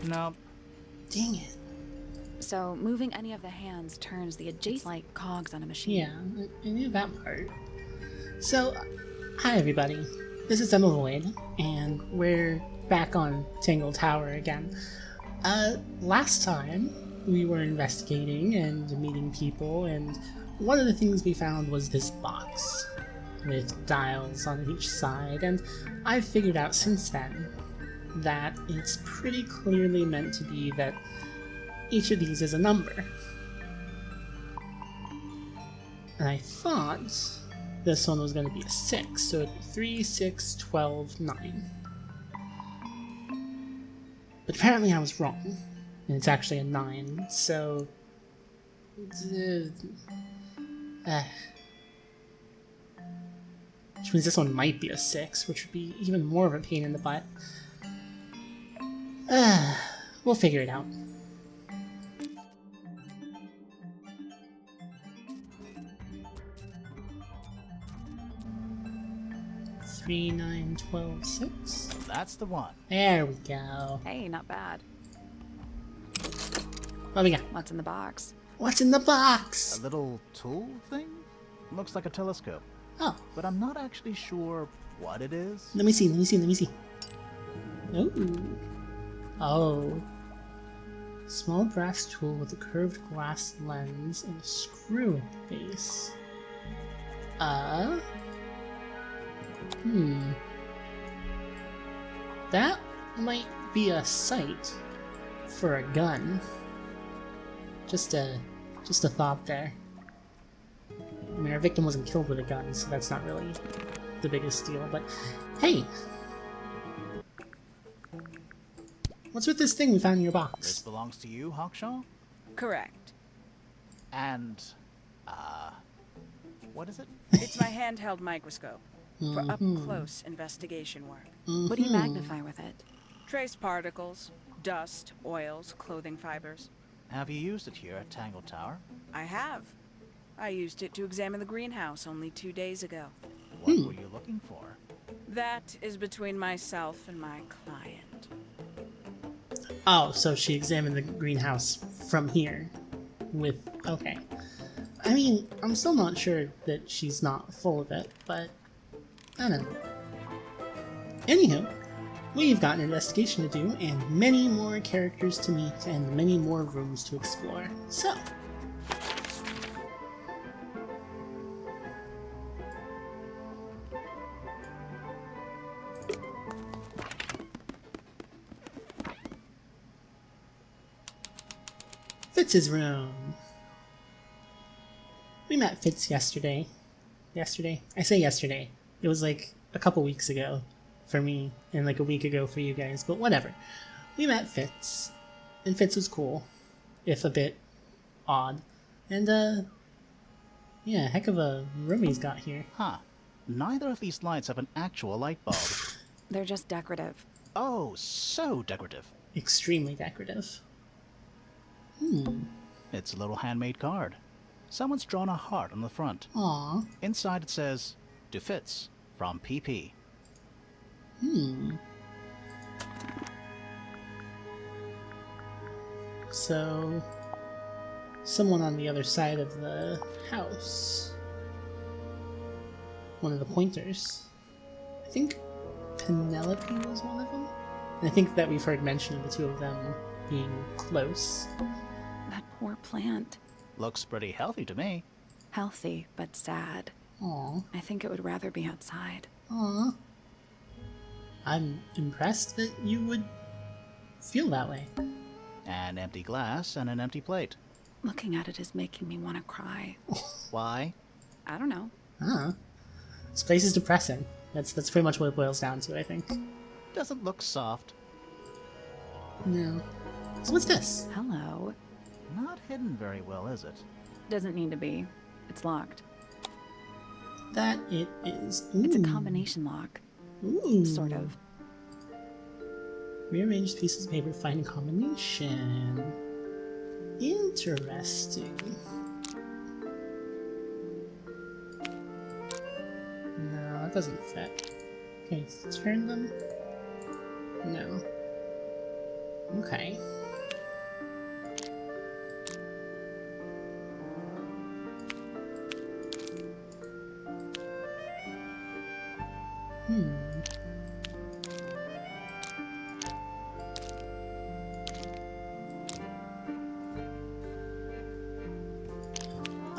No. Dang it. So moving any of the hands turns the adjacent like cogs on a machine. Yeah, I knew that part. So, hi everybody. This is emmavoid, and we're back on Tangle Tower again. Last time we were investigating and meeting people, and one of the things we found was this box with dials on each side, and I've figured out since then that it's pretty clearly meant to be that each of these is a number. And I thought this one was going to be a 6, so it'd be 3, 6, 12, 9. But apparently I was wrong, and it's actually a 9, so... which means this one might be a 6, which would be even more of a pain in the butt. We'll figure it out. 3, 9, 12, 6. That's the one. There we go. Hey, not bad. What we got? What's in the box? What's in the A box? little tool thing? Looks like a telescope. Oh, But I'm not actually sure what it is. let me see. Ooh. Oh. Small brass tool with a curved glass lens and a screw base. That might be a sight for a gun. Just a thought there. I mean, our victim wasn't killed with a gun, so that's not really the biggest deal, but hey! What's with this thing we found in your This box? belongs to you, Hawkshaw? Correct. And, what is it? It's my handheld microscope for up-close investigation work. What do you magnify with it? Trace particles, dust, oils, clothing fibers. Have you used it here at Tangle Tower? I have. I used it to examine the greenhouse only 2 days ago. What were you looking for? That is between myself and my client. Oh, so she examined the greenhouse from here. Okay. I mean, I'm still not sure that she's not full of it, but I don't know. Anywho, we've got an investigation to do, and many more characters to meet, and many more rooms to explore. So, Fitz's room. We met Fitz yesterday. I say yesterday. It was like a couple weeks ago for me, and like a week ago for you guys, but whatever. We met Fitz, and Fitz was cool, if a bit odd. And, yeah, heck of a room he's got here. Huh. Neither of these lights have an actual light bulb. They're just decorative. Oh, so decorative. Extremely decorative. It's a little handmade card. Someone's drawn a heart on the front. Aww. Inside it says, to Fitz, from PP. So, someone on the other side of the house. One of the pointers. I think Penelope was one of them. And I think that we've heard mention of the two of them being close. That poor plant. Looks pretty healthy to me. Healthy, but sad. Aw. I think it would rather be outside. Aw. I'm impressed that you would feel that way. An empty glass and an empty plate. Looking at it is making me want to cry. Why? I don't know. Ah. This place is depressing. That's pretty much what it boils down to, I think. Doesn't look soft. No. So what's this? Hello. Not hidden very well, is it? Doesn't need to be. It's locked. That it is. It's a Ooh. combination lock. Ooh. Sort of. Rearranged pieces of paper, find a combination. Interesting. No, that doesn't fit. Okay, turn them. No. Okay. Hmm.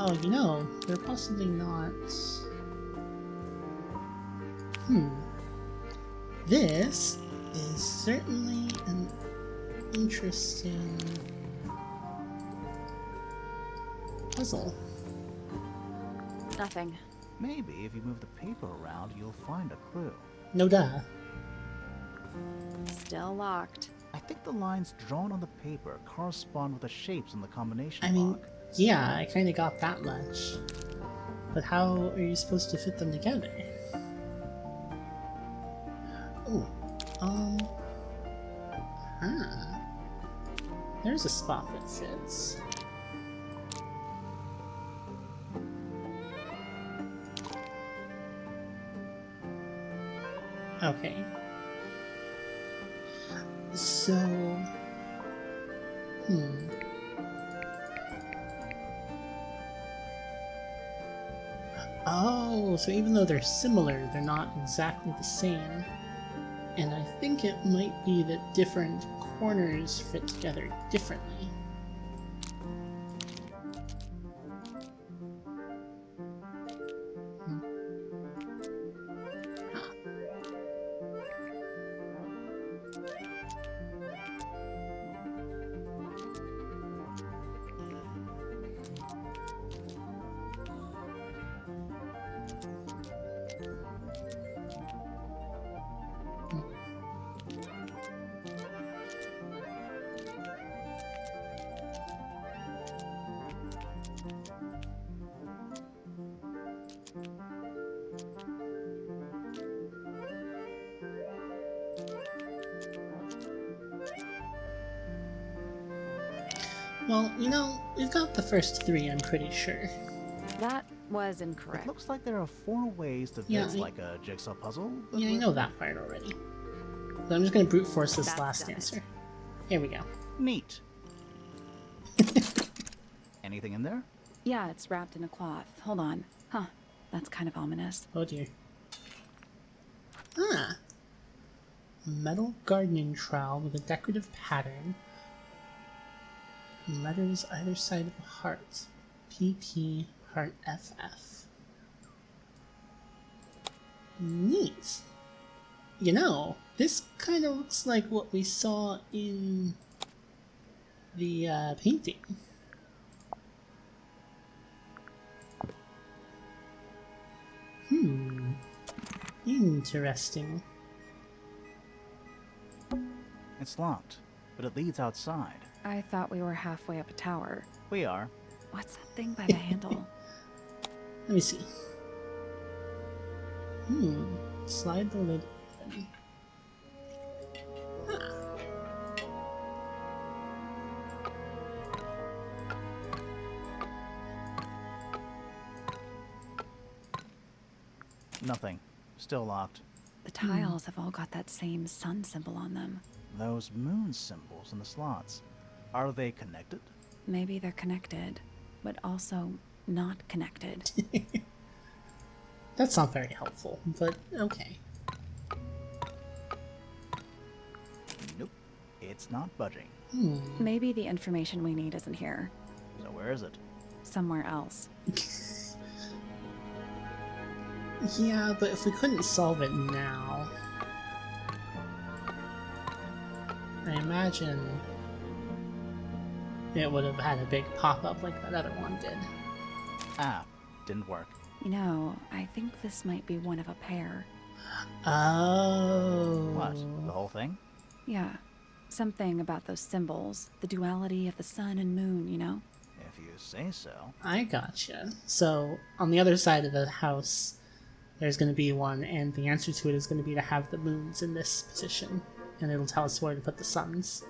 Oh, you know, they're possibly not... This is certainly an interesting puzzle. Nothing. Maybe if you move the paper around, you'll find a clue. No duh. Still locked. I think the lines drawn on the paper correspond with the shapes in the combination I mean, lock. yeah, I kinda got that much. But how are you supposed to fit them together? Ooh, there's a spot that fits. Okay. So... Oh, so even though they're similar, they're not exactly the same. And I think it might be that different corners fit together differently. Well, you know, we've got the first three, I'm pretty sure. That was It incorrect. looks like there are 4 ways to Yeah, fix like a jigsaw puzzle. But Yeah, I know that part already. So I'm just gonna brute force this That's last done it. answer. Here we go. Neat. Anything in there? Yeah, it's wrapped in a cloth. Hold on. Huh. That's kind of ominous. Oh dear. Ah! A metal gardening trowel with a decorative pattern. Letters either side of a heart. PP, heart FF. Neat. You know, this kind of looks like what we saw in the painting. Interesting. It's locked, but it leads outside. I thought we were halfway up a tower. We are. What's that thing by the handle? Let me see. Slide the lid open. Nothing. Still locked. The tiles have all got that same sun symbol on them. Those moon symbols in the slots. Are they connected? Maybe they're connected, but also not connected. That's not very helpful, but okay. Nope. It's not budging. Maybe the information we need isn't here. So where is it? Somewhere else. Yeah, but if we couldn't solve it now, I imagine it would have had a big pop-up like that other one did. Ah, didn't work. You know, I think this might be one of a pair. Oh. What? The whole thing? Yeah. Something about those symbols. The duality of the sun and moon, you know? If you say so. I gotcha. So, on the other side of the house, there's going to be one, and the answer to it is going to be to have the moons in this position, and it'll tell us where to put the suns.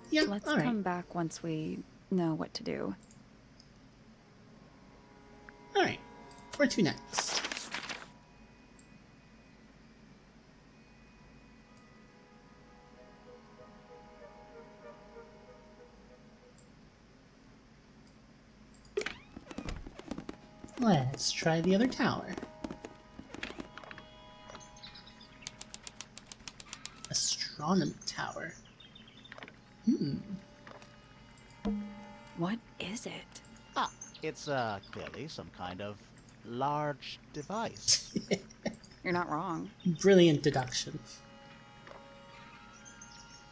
Yeah, Let's alright. come back once we know what to do. Alright. Where to next? Let's try the other tower. Astronomy Tower. What is it? Ah, it's clearly some kind of large device. You're not wrong. Brilliant deduction.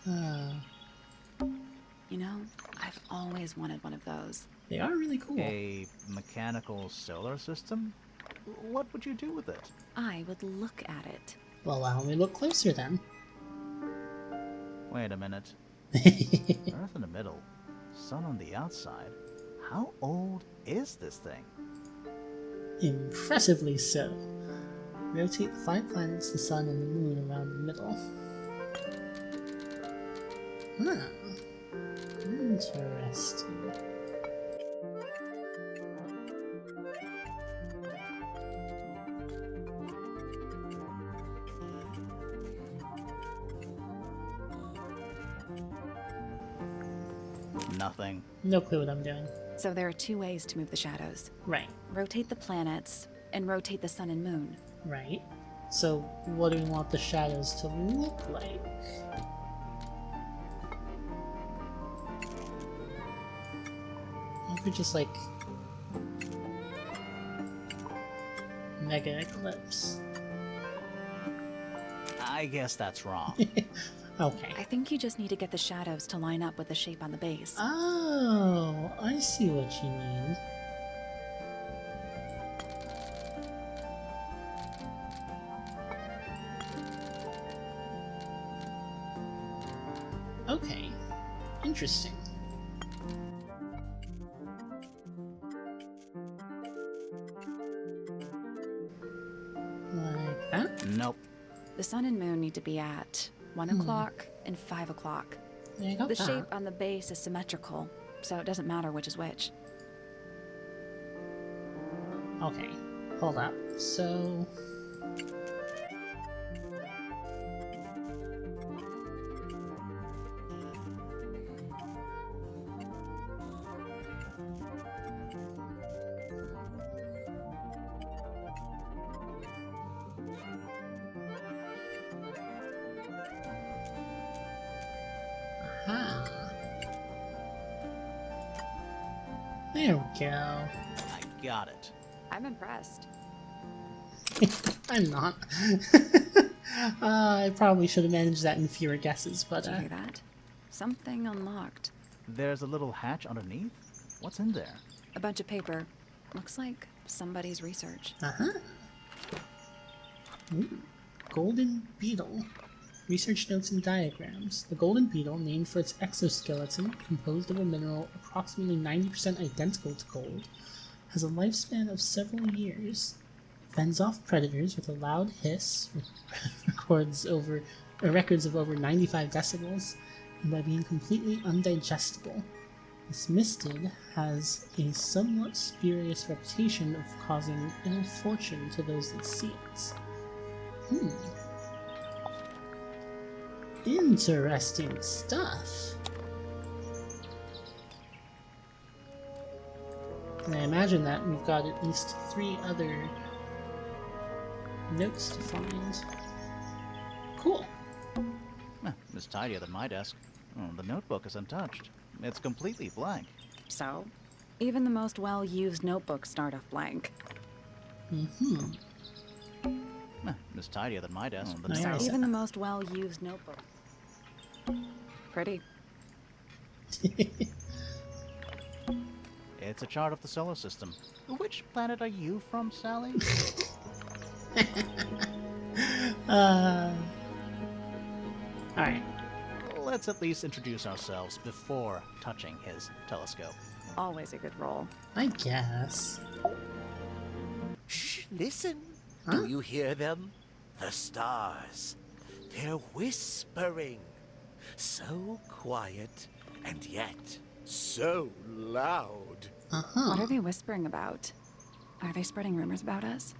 You know, I've always wanted one of those. They are really cool. A mechanical solar system? What would you do with it? I would look at it. Well, why don't we look closer then? Wait a minute. Earth in the middle, sun on the outside. How old is this thing? Impressively so. Rotate the 5 planets, the sun, and the moon around the middle. Huh. Interesting. Nothing. No clue what I'm doing. So there are 2 ways to move the shadows. Right, Rotate the planets and rotate the sun and moon. right. So, what do we want the shadows to look like? Maybe just like mega eclipse. I guess that's wrong. Okay. I think you just need to get the shadows to line up with the shape on the base. Oh, I see what you mean. Okay, interesting. Like that? Nope. The sun and moon need to be at 1 o'clock and 5 o'clock. Yeah, I got The that. shape on the base is symmetrical, so it doesn't matter which is which. Okay, hold up. So... Aha. There we go. I got it. I'm impressed. I'm not. I probably should have managed that in fewer guesses, but Did you hear that? Something unlocked. There's a little hatch underneath? What's in there? A bunch of paper. Looks like somebody's research. uh-huh. Ooh, golden beetle. Research notes and diagrams. The golden beetle, named for its exoskeleton, composed of a mineral approximately 90% identical to gold, has a lifespan of several years. Fends off predators with a loud hiss, records of over 95 decibels, and by being completely undigestible. This mistid has a somewhat spurious reputation of causing ill fortune to those that see it. Interesting stuff. And I imagine that we've got at least 3 other notes to find. Cool. It's tidier than my desk. Oh, the notebook is untouched. It's completely blank. So, even the most well-used notebooks start off blank. It's tidier than my desk. Oh, yeah, I see. Even the most well-used notebook. Pretty. It's a chart of the solar system. Which planet are you from, Sally? Alright. Let's at least introduce ourselves before touching his telescope. Always a good roll. I guess. Shh, listen. Huh? Do you hear them? The stars. They're whispering. So quiet, and yet so loud. Uh-huh. What are they whispering about? Are they spreading rumors about us?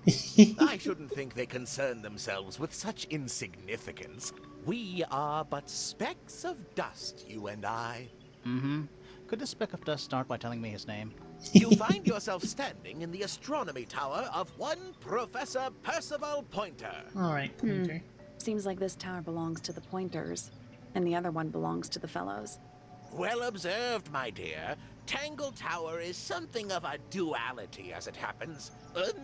I shouldn't think they concern themselves with such insignificance. We are but specks of dust, you and I. Mm-hmm. Could this speck of dust start by telling me his name? You find yourself standing in the astronomy tower of one Professor Percival Pointer. Alright, Pointer. Seems like this tower belongs to the Pointers, and the other one belongs to the Fellows. Well observed, my dear. Tangle Tower is something of a duality, as it happens.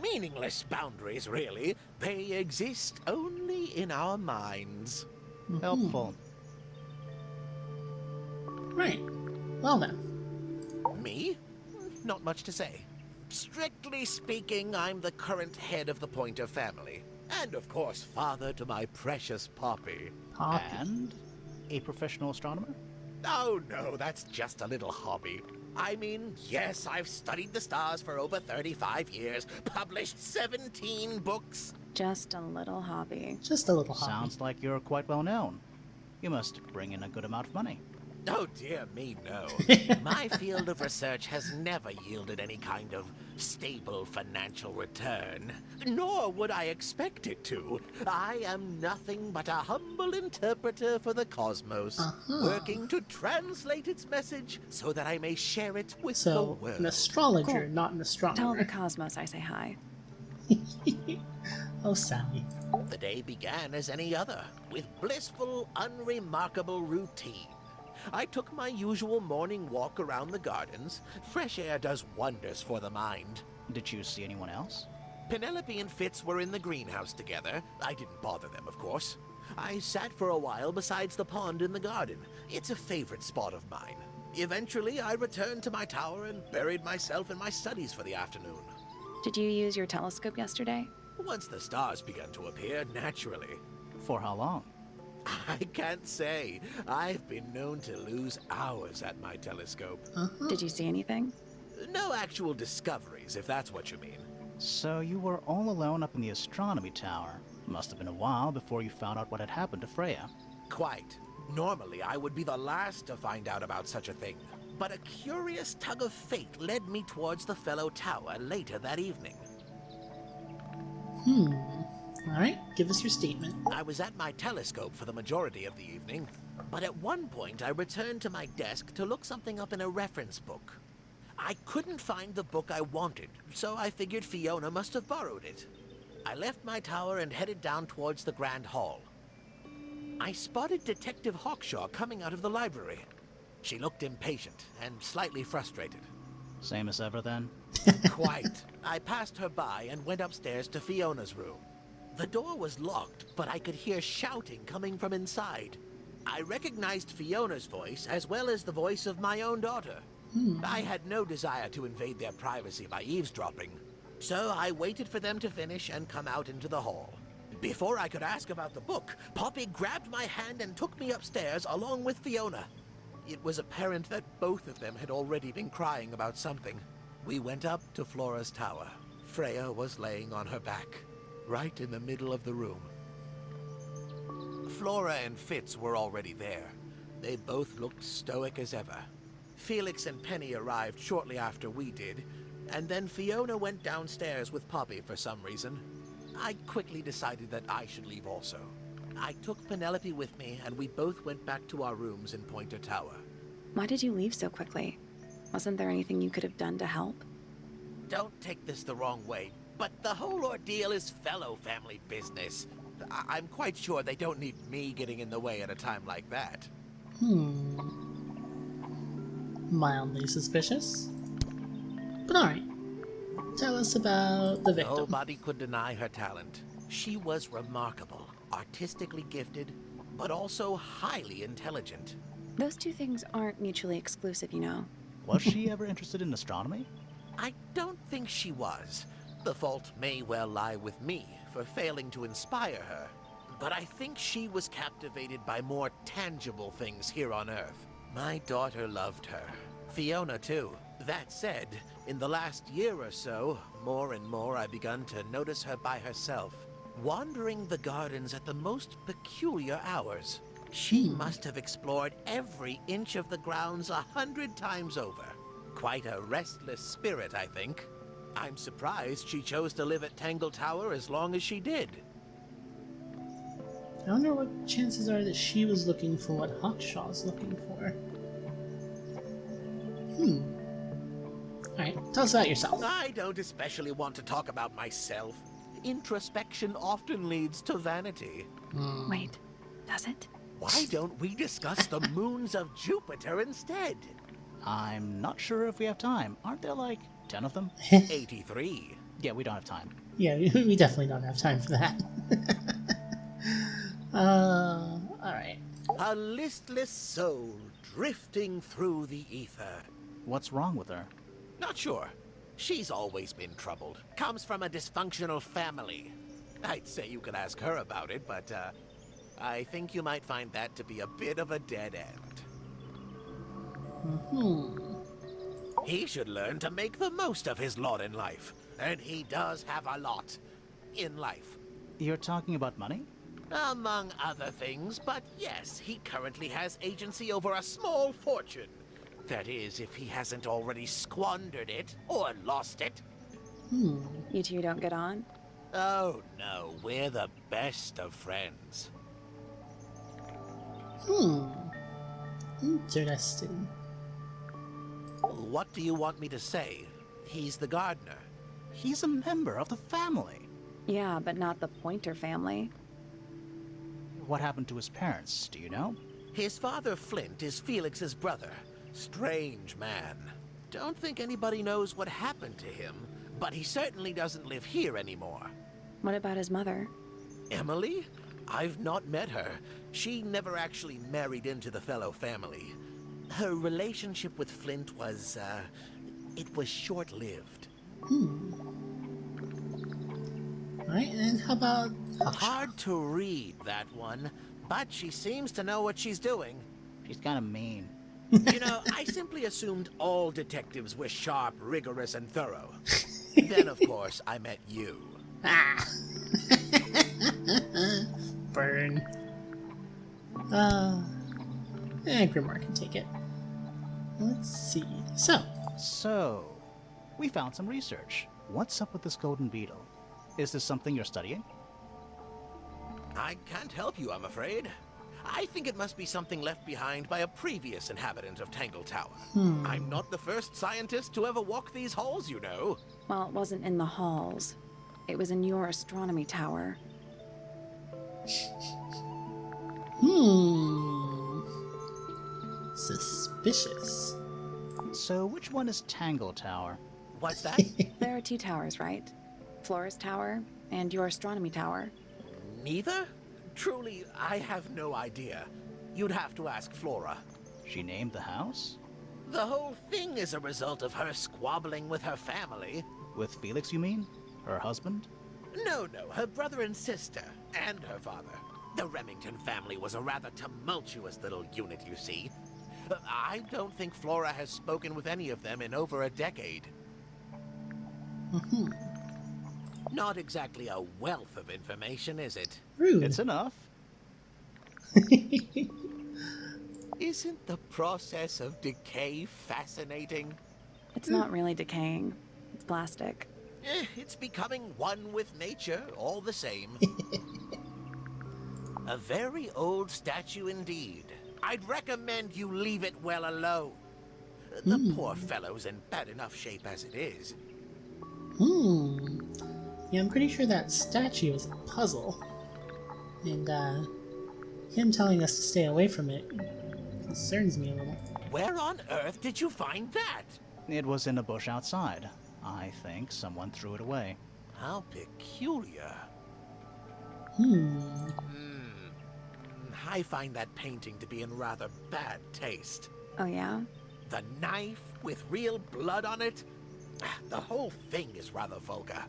Meaningless boundaries, really. They exist only in our minds. Helpful. Right. Well then. Me? Not much to say. Strictly speaking, I'm the current head of the Pointer family. And of course, father to my precious Poppy. Poppy. And a professional astronomer? Oh no, that's just a little hobby. I mean, yes, I've studied the stars for over 35 years, published 17 books. Just a little hobby. Just a little hobby. Sounds like you're quite well known. You must bring in a good amount of money. Oh dear me, no. My field of research has never yielded any kind of stable financial return. Nor would I expect it to. I am nothing but a humble interpreter for the cosmos, working to translate its message so that I may share it with the So, world. an astrologer, Cool. not an Tell astronomer. the cosmos I say hi. Oh, Sally. The day began as any other, with blissful, unremarkable routine. I took my usual morning walk around the gardens. Fresh air does wonders for the mind. Did you see anyone else? Penelope and Fitz were in the greenhouse together. I didn't bother them, of course. I sat for a while besides the pond in the garden. It's a favorite spot of mine. Eventually, I returned to my tower and buried myself in my studies for the afternoon. Did you use your telescope yesterday? Once the stars began to appear, naturally. For how long? I can't say. I've been known to lose hours at my telescope. Did you see anything? No actual discoveries, if that's what you mean. So you were all alone up in the astronomy tower. Must have been a while before you found out what had happened to Freya. Quite. Normally, I would be the last to find out about such a thing. But a curious tug of fate led me towards the fellow tower later that evening. Alright, give us your statement. I was at my telescope for the majority of the evening, but at one point I returned to my desk to look something up in a reference book. I couldn't find the book I wanted, so I figured Fiona must have borrowed it. I left my tower and headed down towards the Grand Hall. I spotted Detective Hawkshaw coming out of the library. She looked impatient and slightly frustrated. Same as ever then? Quite. I passed her by and went upstairs to Fiona's room. The door was locked, but I could hear shouting coming from inside. I recognized Fiona's voice as well as the voice of my own daughter. I had no desire to invade their privacy by eavesdropping, so I waited for them to finish and come out into the hall. Before I could ask about the book, Poppy grabbed my hand and took me upstairs along with Fiona. It was apparent that both of them had already been crying about something. We went up to Flora's tower. Freya was laying on her back, right in the middle of the room. Flora and Fitz were already there. They both looked stoic as ever. Felix and Penny arrived shortly after we did, and then Fiona went downstairs with Poppy for some reason. I quickly decided that I should leave also. I took Penelope with me, and we both went back to our rooms in Pointer Tower. Why did you leave so quickly? Wasn't there anything you could have done to help? Don't take this the wrong way, but the whole ordeal is fellow family business. I'm quite sure they don't need me getting in the way at a time like that. Mildly suspicious. But alright. Tell us about the victim. Nobody could deny her talent. She was remarkable, artistically gifted, but also highly intelligent. Those two things aren't mutually exclusive, you know. Was she ever interested in astronomy? I don't think she was. The fault may well lie with me for failing to inspire her. But I think she was captivated by more tangible things here on Earth. My daughter loved her. Fiona, too. That said, in the last year or so, more and more I've begun to notice her by herself, wandering the gardens at the most peculiar hours. She must have explored every inch of the grounds 100 times over. Quite a restless spirit, I think. I'm surprised she chose to live at Tangle Tower as long as she did. I wonder what chances are that she was looking for what Hawkshaw's looking for. Alright, tell us about yourself. I don't especially want to talk about myself. Introspection often leads to vanity. Wait, does it? Why don't we discuss the moons of Jupiter instead? I'm not sure if we have time. Aren't there like 10 of them? 83. Yeah, we don't have time. Yeah, we definitely don't have time for that. Alright. A listless soul drifting through the ether. What's wrong with her? Not sure. She's always been troubled. Comes from a dysfunctional family. I'd say you could ask her about it, but I think you might find that to be a bit of a dead end. He should learn to make the most of his lot in life. And he does have a lot in life. You're talking about money? Among other things, but yes, he currently has agency over a small fortune. That is, if he hasn't already squandered it or lost it. You two don't get on? Oh no, we're the best of friends. Interesting. What do you want me to say? He's the gardener. He's a member of the family. Yeah, but not the Pointer family. What happened to his parents, do you know? His father, Flint, is Felix's brother. Strange man. Don't think anybody knows what happened to him, but he certainly doesn't live here anymore. What about his mother? Emily? I've not met her. She never actually married into the fellow family. Her relationship with Flint was, it was short-lived. Alright, and how about Hawkshaw? Hard to read, that one, but she seems to know what she's doing. She's kind of mean. You know, I simply assumed all detectives were sharp, rigorous, and thorough. Then, of course, I met you. Ah! Burn. Grimoire can take it. Let's see. So, we found some research. What's up with this golden beetle? Is this something you're studying? I can't help you, I'm afraid. I think it must be something left behind by a previous inhabitant of Tangle Tower. I'm not the first scientist to ever walk these halls, you know. Well, it wasn't in the halls. It was in your astronomy tower. Suspicious. So, which one is Tangle Tower? What's that? There are two towers, right? Flora's tower and your astronomy tower. Neither? Truly, I have no idea. You'd have to ask Flora. She named the house? The whole thing is a result of her squabbling with her family. With Felix, you mean? Her husband? No, her brother and sister, and her father. The Remington family was a rather tumultuous little unit, you see. I don't think Flora has spoken with any of them in over a decade. Not exactly a wealth of information, is it? Rude. It's enough. Isn't the process of decay fascinating? It's not really decaying. It's plastic. It's becoming one with nature, all the same. A very old statue indeed. I'd recommend you leave it well alone. The poor fellow's in bad enough shape as it is. Yeah, I'm pretty sure that statue is a puzzle. And, him telling us to stay away from it concerns me a little. Where on earth did you find that? It was in a bush outside. I think someone threw it away. How peculiar. I find that painting to be in rather bad taste. Oh, yeah? The knife with real blood on it? The whole thing is rather vulgar.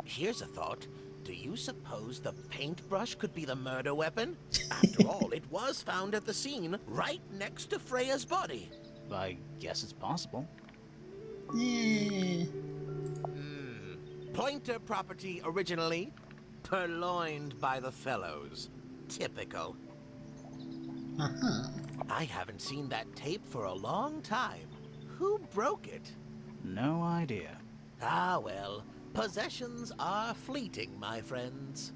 Here's a thought. Do you suppose the paintbrush could be the murder weapon? After all, it was found at the scene, right next to Freya's body. I guess it's possible. Pointer property originally, purloined by the fellows. Typical. I haven't seen that tape for a long time. Who broke it? No idea. Ah, well, possessions are fleeting, my friends.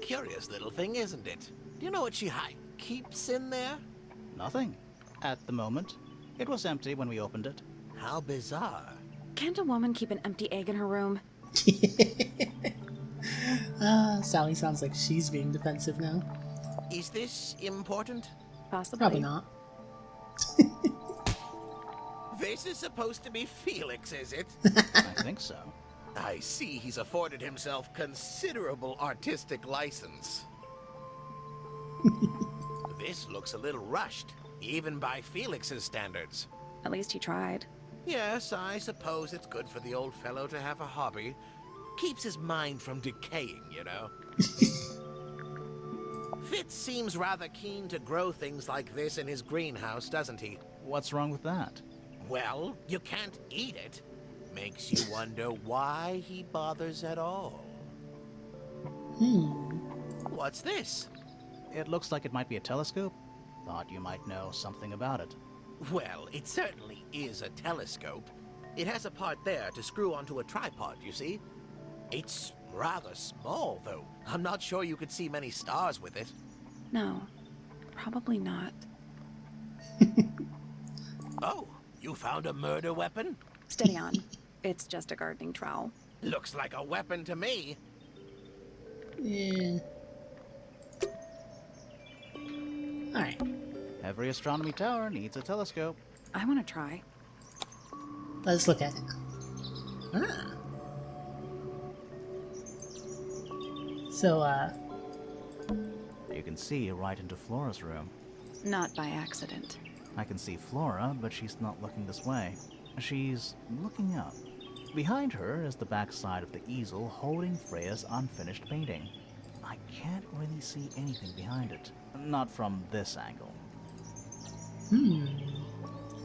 Curious little thing, isn't it? Do you know what she keeps in there? Nothing. At the moment. It was empty when we opened it. How bizarre. Can't a woman keep an empty egg in her room? Sally sounds like she's being defensive now. Is this important? Possibly. Probably not. This is supposed to be Felix, is it? I think so. I see he's afforded himself considerable artistic license. This looks a little rushed, even by Felix's standards. At least he tried. Yes, I suppose it's good for the old fellow to have a hobby. Keeps his mind from decaying, you know. Fitz seems rather keen to grow things like this in his greenhouse, doesn't he? What's wrong with that? Well, you can't eat it. Makes you wonder why he bothers at all. What's this? It looks like it might be a telescope. Thought you might know something about it. Well, it certainly is a telescope. It has a part there to screw onto a tripod, you see. It's rather small, though. I'm not sure you could see many stars with it. No, probably not. Oh, you found a murder weapon? Steady on. It's just a gardening trowel. Looks like a weapon to me. Yeah. Alright. Every astronomy tower needs a telescope. I want to try. Let's look at it. Ah. So, You can see right into Flora's room. Not by accident. I can see Flora, but she's not looking this way. She's looking up. Behind her is the backside of the easel holding Freya's unfinished painting. I can't really see anything behind it. Not from this angle.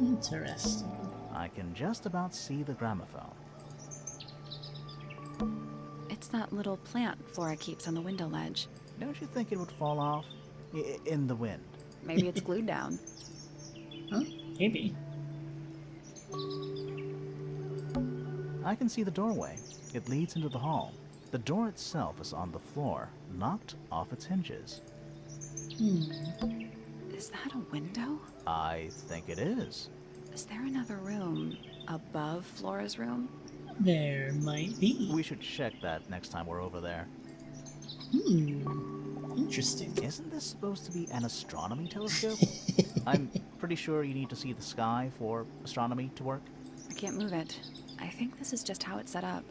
Interesting. I can just about see the gramophone. It's that little plant Flora keeps on the window ledge. Don't you think it would fall off? In the wind. Maybe it's glued down. Huh? Maybe. I can see the doorway. It leads into the hall. The door itself is on the floor, knocked off its hinges. Is that a window? I think it is. Is there another room above Flora's room? There might be. We should check that next time we're over there. Interesting. Isn't this supposed to be an astronomy telescope? I'm pretty sure you need to see the sky for astronomy to work. I can't move it. I think this is just how it's set up.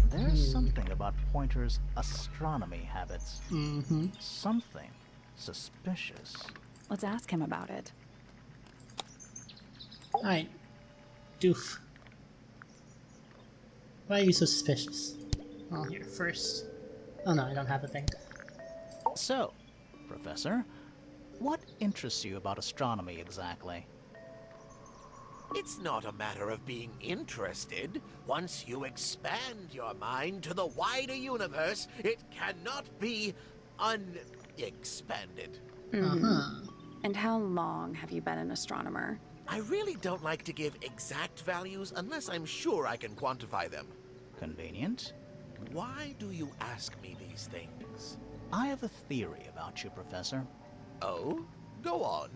There's something about Pointer's astronomy habits. Something suspicious. Let's ask him about it. Alright. Doof. Why are you so suspicious? Well, here, first. Oh no, I don't have a thing. So, Professor, what interests you about astronomy exactly? It's not a matter of being interested. Once you expand your mind to the wider universe, it cannot be unexpanded. And how long have you been an astronomer? I really don't like to give exact values unless I'm sure I can quantify them. Convenient. Why do you ask me these things? I have a theory about you, Professor. Oh? Go on.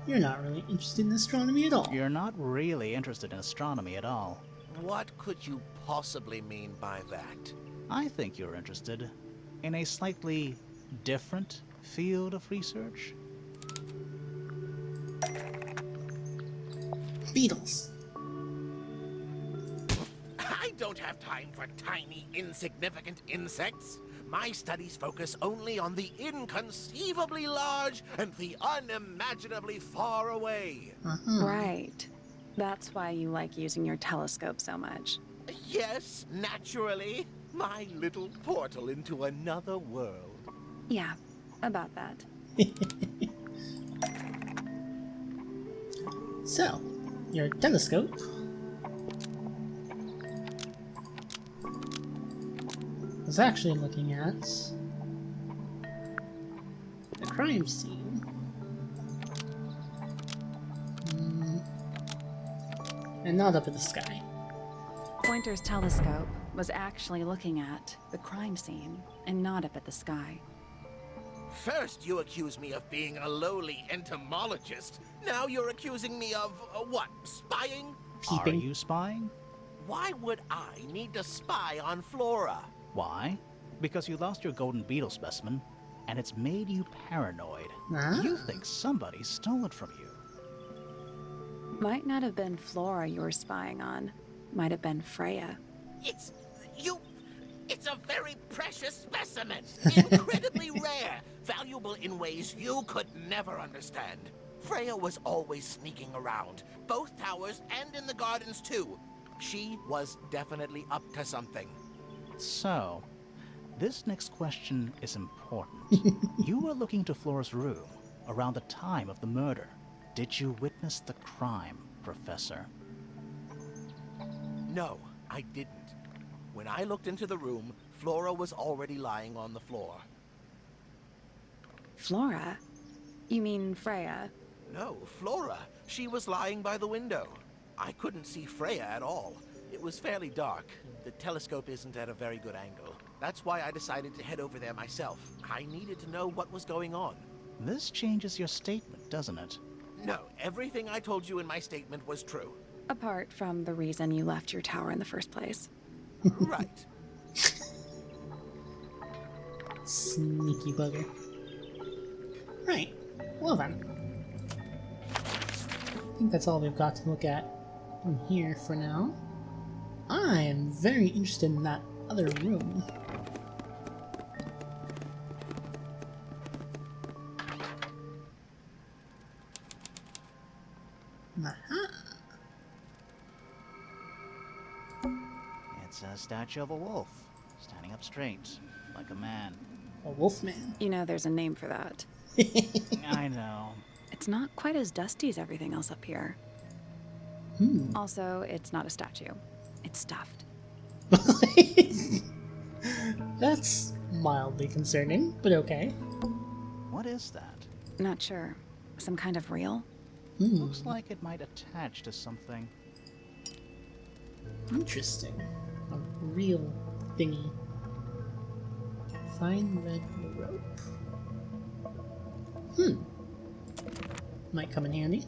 You're not really interested in astronomy at all. You're not really interested in astronomy at all. What could you possibly mean by that? I think you're interested in a slightly different field of research. Beetles. I don't have time for tiny, insignificant insects. My studies focus only on the inconceivably large and the unimaginably far away. Right. That's why you like using your telescope so much. Yes, naturally. My little portal into another world. Yeah, about that. So, your telescope was actually looking at the crime scene. And not up at the sky. Pointer's telescope was actually looking at the crime scene and not up at the sky. First, you accuse me of being a lowly entomologist. Now you're accusing me of, what, spying? Are Peeping. you spying? Why would I need to spy on Flora? Why? Because you lost your golden beetle specimen, and it's made you paranoid. Huh? You think somebody stole it from you. Might not have been Flora you were spying on. Might have been Freya. It's a very precious specimen. Incredibly rare. Valuable in ways you could never understand. Freya was always sneaking around. Both towers and in the gardens too. She was definitely up to something. So, this next question is important. You were looking to Flora's room around the time of the murder. Did you witness the crime, Professor? No, I didn't. When I looked into the room, Flora was already lying on the floor. Flora? You mean Freya? No, Flora. She was lying by the window. I couldn't see Freya at all. It was fairly dark. The telescope isn't at a very good angle. That's why I decided to head over there myself. I needed to know what was going on. This changes your statement, doesn't it? No, everything I told you in my statement was true. Apart from the reason you left your tower in the first place. Right. Sneaky bugger. Right. Well then. I think that's all we've got to look at in here for now. I am very interested in that other room. Aha! It's a statue of a wolf, standing up straight, like a man. A wolfman. You know there's a name for that. I know. It's not quite as dusty as everything else up here. Also, it's not a statue. It's stuffed. That's mildly concerning, but okay. What is that? Not sure. Some kind of reel? Looks like it might attach to something. Interesting. A real thingy. Fine red rope. Might come in handy.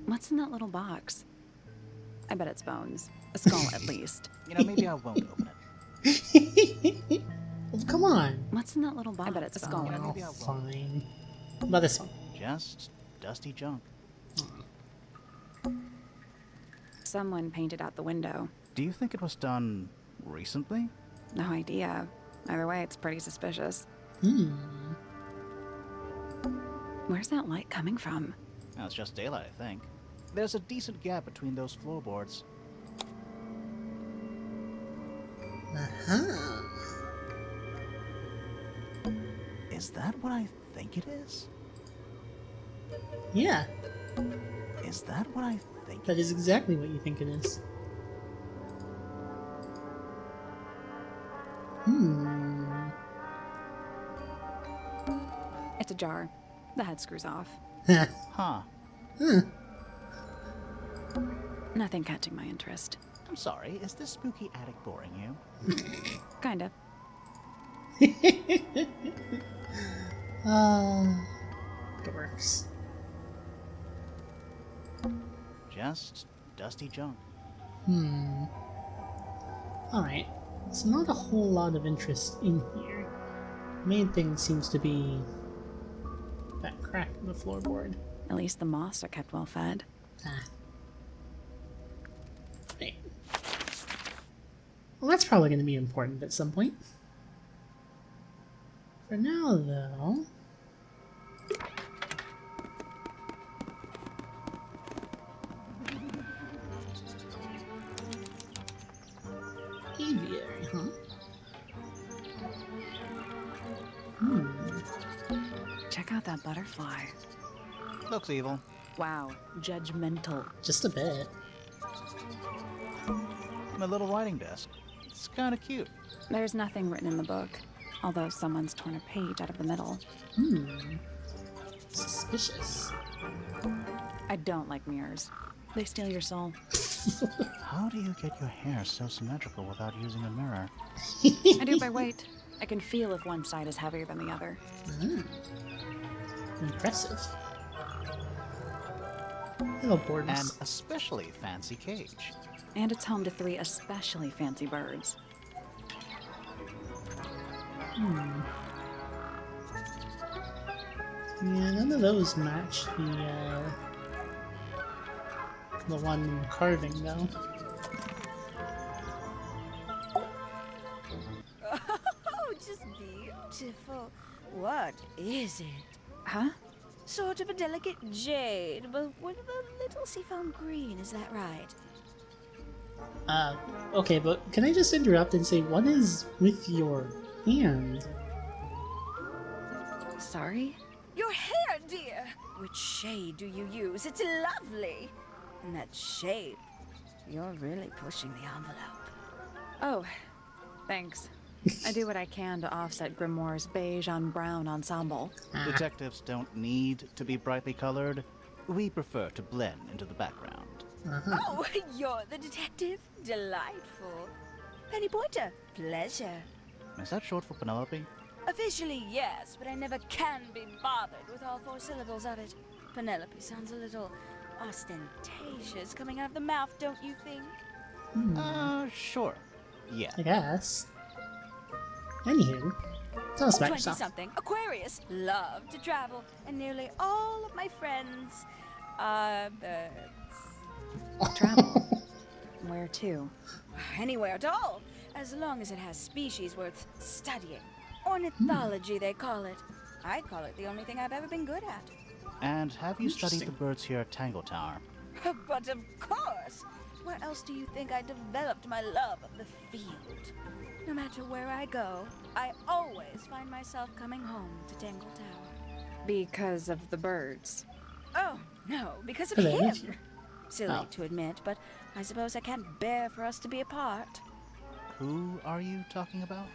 What's in that little box? I bet it's bones. A skull, at least. You know, maybe I won't open it. Well, come on. What's in that little box? I bet it's a skull. Yeah, Oh, maybe I won't. fine. What about this one? Just dusty junk. Someone painted out the window. Do you think it was done recently? No idea. Either way, it's pretty suspicious. Where's that light coming from? No, it's just daylight, I think. There's a decent gap between those floorboards. Uh-huh. Is that what I think it is? Yeah, Is that what I think? that is exactly what you think it is. It's a jar. The head screws off. Huh. Nothing catching my interest. I'm sorry, is this spooky attic boring you? Kinda. Dorks. Just dusty junk. Alright, so not a whole lot of interest in here. Main thing seems to be that crack in the floorboard. At least the moths are kept well fed. Right. Well, that's probably going to be important at some point. For now, though... Aviary, huh? Check out that butterfly. Looks evil. Wow, judgmental. Just a bit. My little writing desk. It's kinda cute. There's nothing written in the book, although someone's torn a page out of the middle. Suspicious. I don't like mirrors. They steal your soul. How do you get your hair so symmetrical without using a mirror? I do it by weight. I can feel if one side is heavier than the other. Impressive. Hello, boards. An especially fancy cage. And it's home to 3 especially fancy birds. Yeah, none of those match the one carving though. Oh, just beautiful. What is it? Huh? Sort of a delicate jade, but with a little seafoam green, is that right? Okay, but can I just interrupt and say, what is with your hand? Sorry? Your hair, dear! Which shade do you use? It's lovely! And that shape, you're really pushing the envelope. Oh, thanks. I do what I can to offset Grimoire's beige on brown ensemble. Detectives don't need to be brightly colored. We prefer to blend into the background. Oh, you're the detective? Delightful. Penny Pointer, pleasure. Is that short for Penelope? Officially, yes, but I never can be bothered with all 4 syllables of it. Penelope sounds a little ostentatious coming out of the mouth, don't you think? Sure. Yeah. I guess. Anywho, tell us about yourself. 20-something, Aquarius, love to travel, and nearly all of my friends are birds. Travel. Where to? Anywhere at all, as long as it has species worth studying. Ornithology, they call it. I call it the only thing I've ever been good at. And have you studied the Interesting. birds here at Tangle Tower? But of course! Where else do you think I developed my love of the field? No matter where I go, I always find myself coming home to Tangle Tower. Because of the birds. Oh, no, because of Hello, him. Matthew. Silly Oh. to admit, but I suppose I can't bear for us to be apart. Who are you talking about?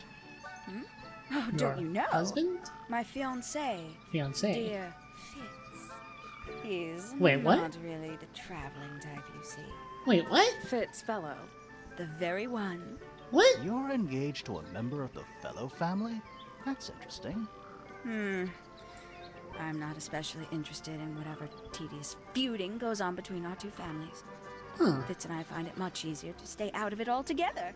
Oh, Your don't you know? husband? My fiancé, Fiancé? dear Fitz. He's Wait, what? not really the traveling type, you see. Wait, what? Fitz fellow. The very one. What? You're engaged to a member of the Fellow family? That's interesting. I'm not especially interested in whatever tedious feuding goes on between our 2 families. Huh. Fitz and I find it much easier to stay out of it altogether.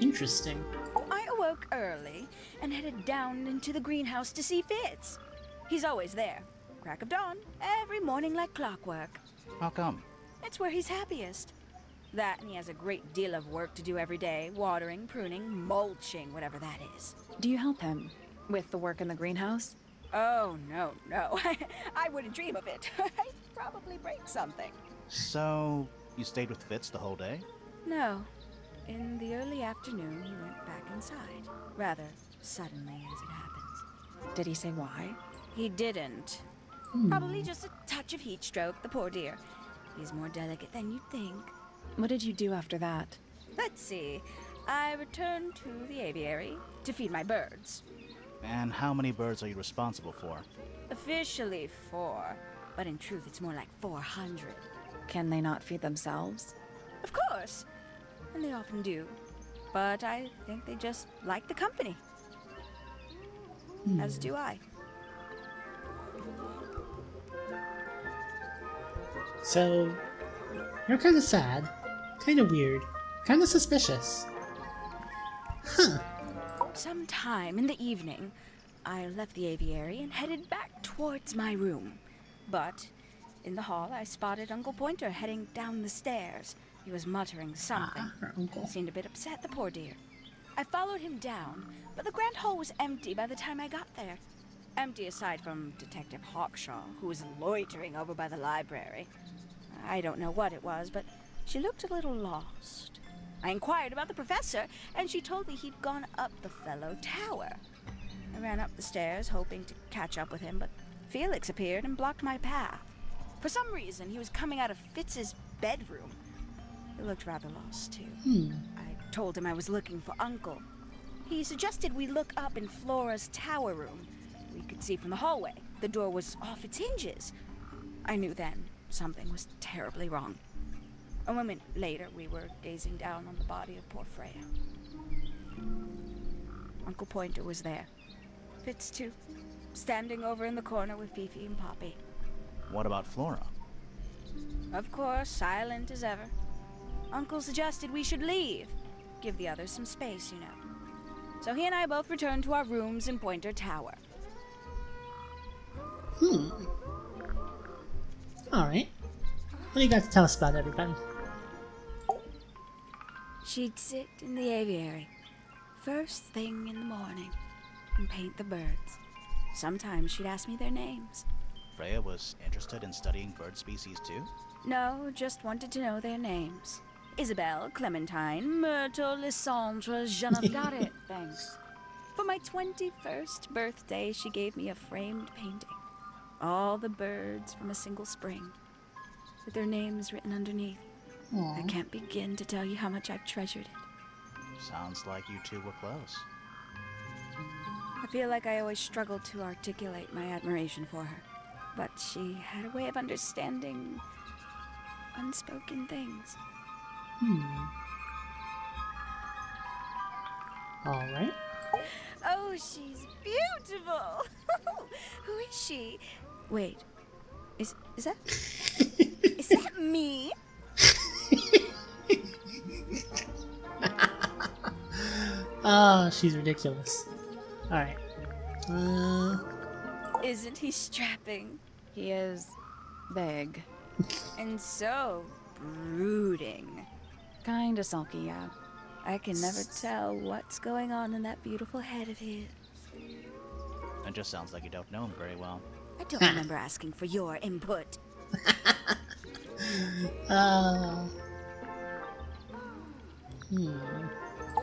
Interesting. I awoke early and headed down into the greenhouse to see Fitz. He's always there. Crack of dawn, every morning like clockwork. How come? It's where he's happiest. That and he has a great deal of work to do every day. Watering, pruning, mulching, whatever that is. Do you help him with the work in the greenhouse? Oh, no. I wouldn't dream of it. I'd probably break something. So, you stayed with Fitz the whole day? No. In the early afternoon, he went back inside. Rather suddenly, as it happens. Did he say why? He didn't. Probably just a touch of heat stroke, the poor dear. He's more delicate than you'd think. What did you do after that? Let's see. I returned to the aviary to feed my birds. And how many birds are you responsible for? Officially 4, but in truth it's more like 400. Can they not feed themselves? Of course, and they often do. But I think they just like the company. As do I. So, you're kind of sad, kind of weird, kind of suspicious. Huh. Sometime in the evening, I left the aviary and headed back towards my room. But in the hall, I spotted Uncle Pointer heading down the stairs. He was muttering something. Her uncle. Seemed a bit upset, the poor dear. I followed him down, but the grand hall was empty by the time I got there. Empty aside from Detective Hawkshaw, who was loitering over by the library. I don't know what it was, but she looked a little lost. I inquired about the professor, and she told me he'd gone up the Fellow Tower. I ran up the stairs, hoping to catch up with him, but Felix appeared and blocked my path. For some reason, he was coming out of Fitz's bedroom. He looked rather lost, too. I told him I was looking for Uncle. He suggested we look up in Flora's tower room. We could see from the hallway. The door was off its hinges. I knew then something was terribly wrong. A moment later, we were gazing down on the body of poor Freya. Uncle Pointer was there. Fitz, too. Standing over in the corner with Fifi and Poppy. What about Flora? Of course, silent as ever. Uncle suggested we should leave. Give the others some space, you know. So he and I both returned to our rooms in Pointer Tower. Alright. What do you got to tell us about everybody? She'd sit in the aviary, first thing in the morning, and paint the birds. Sometimes she'd ask me their names. Freya was interested in studying bird species too? No, just wanted to know their names. Isabelle, Clementine, Myrtle, Lysandre, je n'ai got it, thanks. For my 21st birthday, she gave me a framed painting. All the birds from a single spring, with their names written underneath. Aww. I can't begin to tell you how much I've treasured it. Sounds like you two were close. I feel like I always struggled to articulate my admiration for her, but she had a way of understanding unspoken things. Alright. Oh, she's beautiful! Who is she? Wait, is that... is that me? Oh, she's ridiculous. Alright. Isn't he strapping? He is big. And so brooding. Kinda sulky, yeah. I can never tell what's going on in that beautiful head of his. It just sounds like you don't know him very well. I don't remember asking for your input.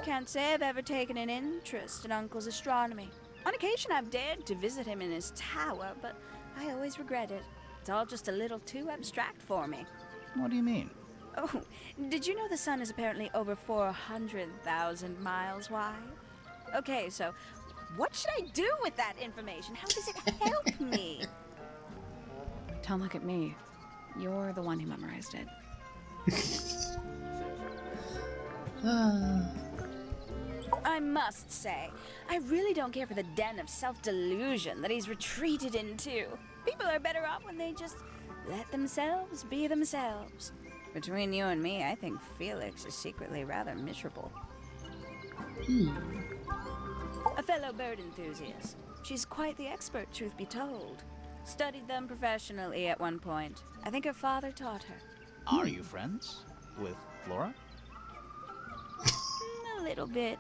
Can't say I've ever taken an interest in Uncle's astronomy. On occasion I've dared to visit him in his tower, but I always regret it. It's all just a little too abstract for me. What do you mean? Oh, did you know the sun is apparently over 400,000 miles wide? Okay, so what should I do with that information? How does it help me? Don't look at me. You're the one who memorized it. I must say, I really don't care for the den of self-delusion that he's retreated into. People are better off when they just let themselves be themselves. Between you and me, I think Felix is secretly rather miserable. A fellow bird enthusiast. She's quite the expert, truth be told. Studied them professionally at one point. I think her father taught her. Are you friends with Flora? A little bit.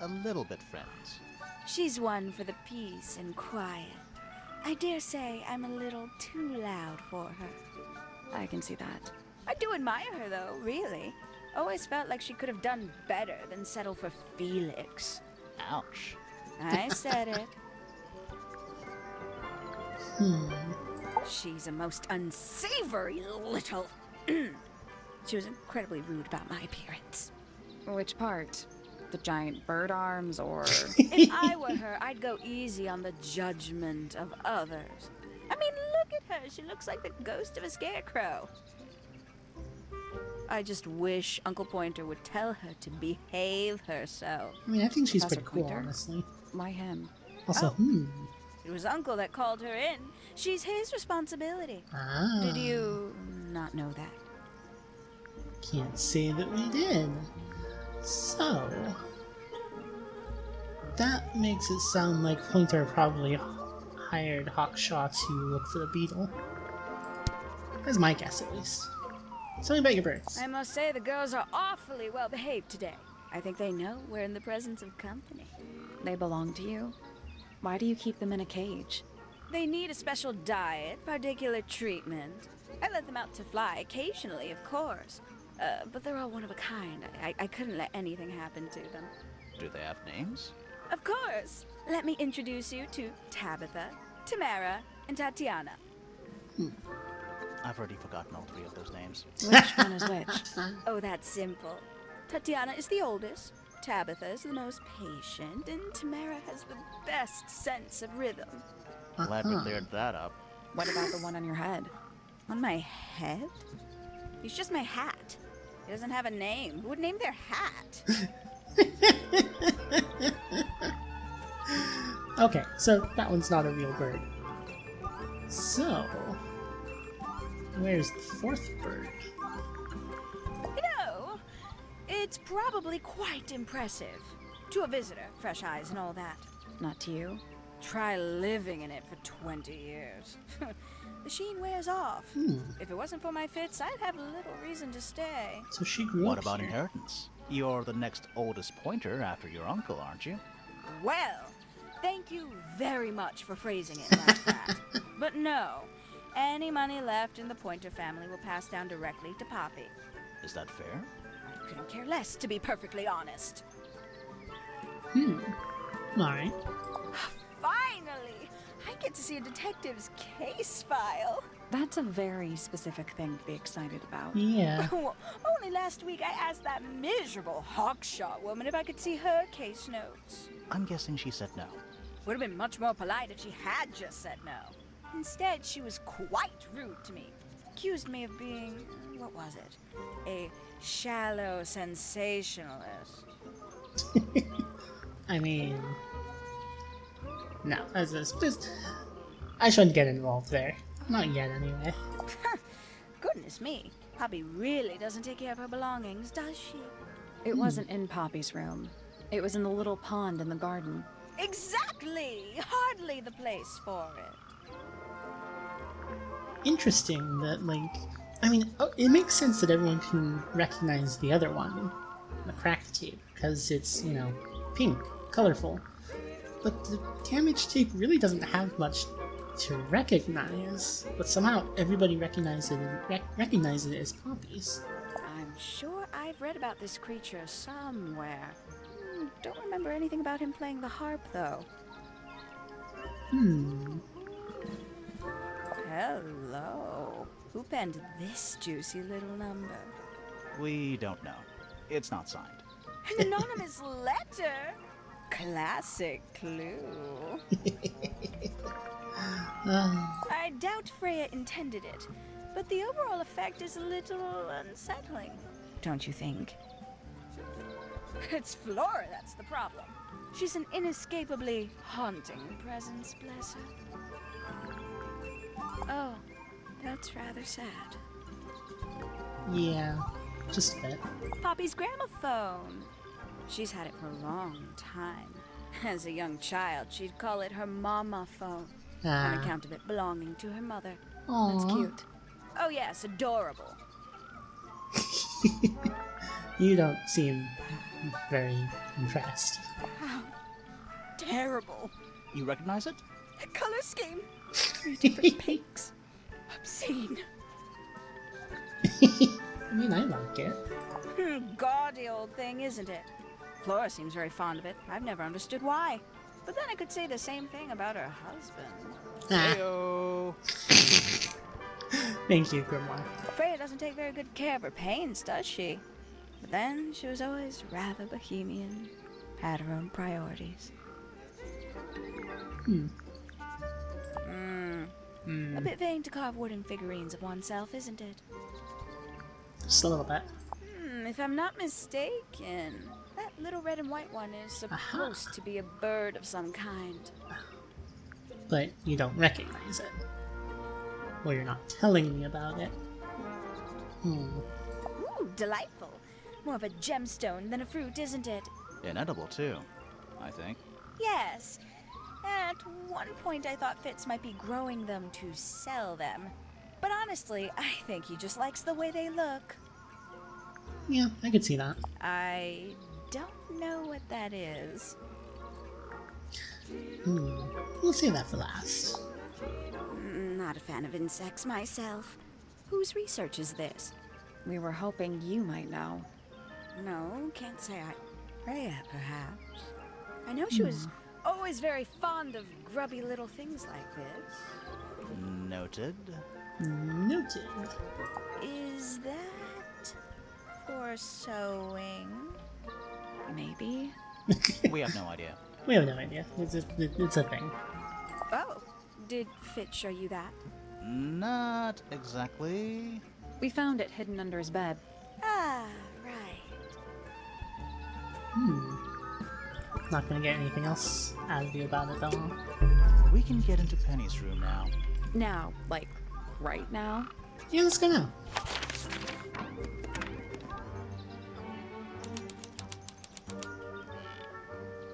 A little bit friends. She's one for the peace and quiet. I dare say I'm a little too loud for her. I can see that. I do admire her, though, really. Always felt like she could have done better than settle for Felix. Ouch. I said it. She's a most unsavory little... She was incredibly rude about my appearance. Which part? The giant bird arms, or... If I were her, I'd go easy on the judgment of others. I mean, look at her. She looks like the ghost of a scarecrow. I just wish Uncle Pointer would tell her to behave herself. I mean, I think she's Professor pretty cool, Pointer? honestly. Why him? Also, It was Uncle that called her in. She's his responsibility. Ah. Did you not know that? Can't say that we did. So, that makes it sound like Pointer probably hired Hawkshaw to look for the beetle. That's my guess, at least. Tell me about your birds. I must say the girls are awfully well behaved today. I think they know we're in the presence of company. They belong to you? Why do you keep them in a cage? They need a special diet, particular treatment. I let them out to fly occasionally, of course. But they're all one of a kind. I couldn't let anything happen to them. Do they have names? Of course. Let me introduce you to Tabitha, Tamara, and Tatiana. I've already forgotten all three of those names. Which one is which? Oh, that's simple. Tatiana is the oldest, Tabitha is the most patient, and Tamara has the best sense of rhythm. Glad we cleared that up. What about the one on your head? On my head? He's just my hat. He doesn't have a name. Who would name their hat? Okay, so that one's not a real bird. So, where's the fourth bird? You know, it's probably quite impressive. To a visitor, fresh eyes and all that. Not to you. Try living in it for 20 years. The sheen wears off. If it wasn't for my fits, I'd have little reason to stay. So she grew What up about here. inheritance? You're the next oldest pointer after your uncle, aren't you? Well, thank you very much for phrasing it like that. But no, any money left in the Pointer family will pass down directly to Poppy. Is that fair? I couldn't care less, to be perfectly honest. Alright. Finally! I get to see a detective's case file. That's a very specific thing to be excited about. Yeah. Only last week I asked that miserable Hawkshaw woman if I could see her case notes. I'm guessing she said no. Would have been much more polite if she had just said no. Instead, she was quite rude to me. Accused me of being, what was it? A shallow sensationalist. I mean... No, that's just... I shouldn't get involved there. Not yet, anyway. Goodness me. Poppy really doesn't take care of her belongings, does she? It wasn't in Poppy's room. It was in the little pond in the garden. Exactly! Hardly the place for it. Interesting that, like... I mean, it makes sense that everyone can recognize the other one, the cracked tape, because it's, you know, pink, colorful. But the damaged tape really doesn't have much to recognize, but somehow everybody recognizes it as Poppy's. I'm sure I've read about this creature somewhere. Don't remember anything about him playing the harp, though. Hello. Who penned this juicy little number? We don't know. It's not signed. An anonymous letter? Classic clue. I doubt Freya intended it, but the overall effect is a little unsettling. Don't you think? It's Flora that's the problem. She's an inescapably haunting presence, bless her. Oh, that's rather sad. Yeah, just a bit. Poppy's gramophone. She's had it for a long time. As a young child, she'd call it her mama phone, on account of it belonging to her mother. Aww. That's cute. Oh yes, adorable. You don't seem very impressed. How terrible. You recognize it? The color scheme. 3 different pinks. Obscene. I mean, I like it. Gaudy old thing, isn't it? Flora seems very fond of it. I've never understood why. But then I could say the same thing about her husband. Heyo. Thank you, Grimoire. Freya doesn't take very good care of her pains, does she? But then she was always rather bohemian. Had her own priorities. A bit vain to carve wooden figurines of oneself, isn't it? Just a little bit. If I'm not mistaken, that little red and white one is supposed to be a bird of some kind. But you don't recognize it. Well, you're not telling me about it. Ooh, delightful. More of a gemstone than a fruit, isn't it? Inedible, too, I think. Yes. At one point I thought Fitz might be growing them to sell them. But honestly, I think he just likes the way they look. Yeah, I could see that. I don't know what that is. We'll save that for last. Not a fan of insects myself. Whose research is this? We were hoping you might know. No, can't say I... Freya, perhaps. I know she was always very fond of grubby little things like this. Noted. Noted. Is that for sewing? Maybe? We have no idea. We have no idea. It's a thing. Oh, did Fitz show you that? Not exactly. We found it hidden under his bed. Ah, right. Not gonna get anything else out of you about it though. We can get into Penny's room now. Now, like, right now? Yeah, let's go now.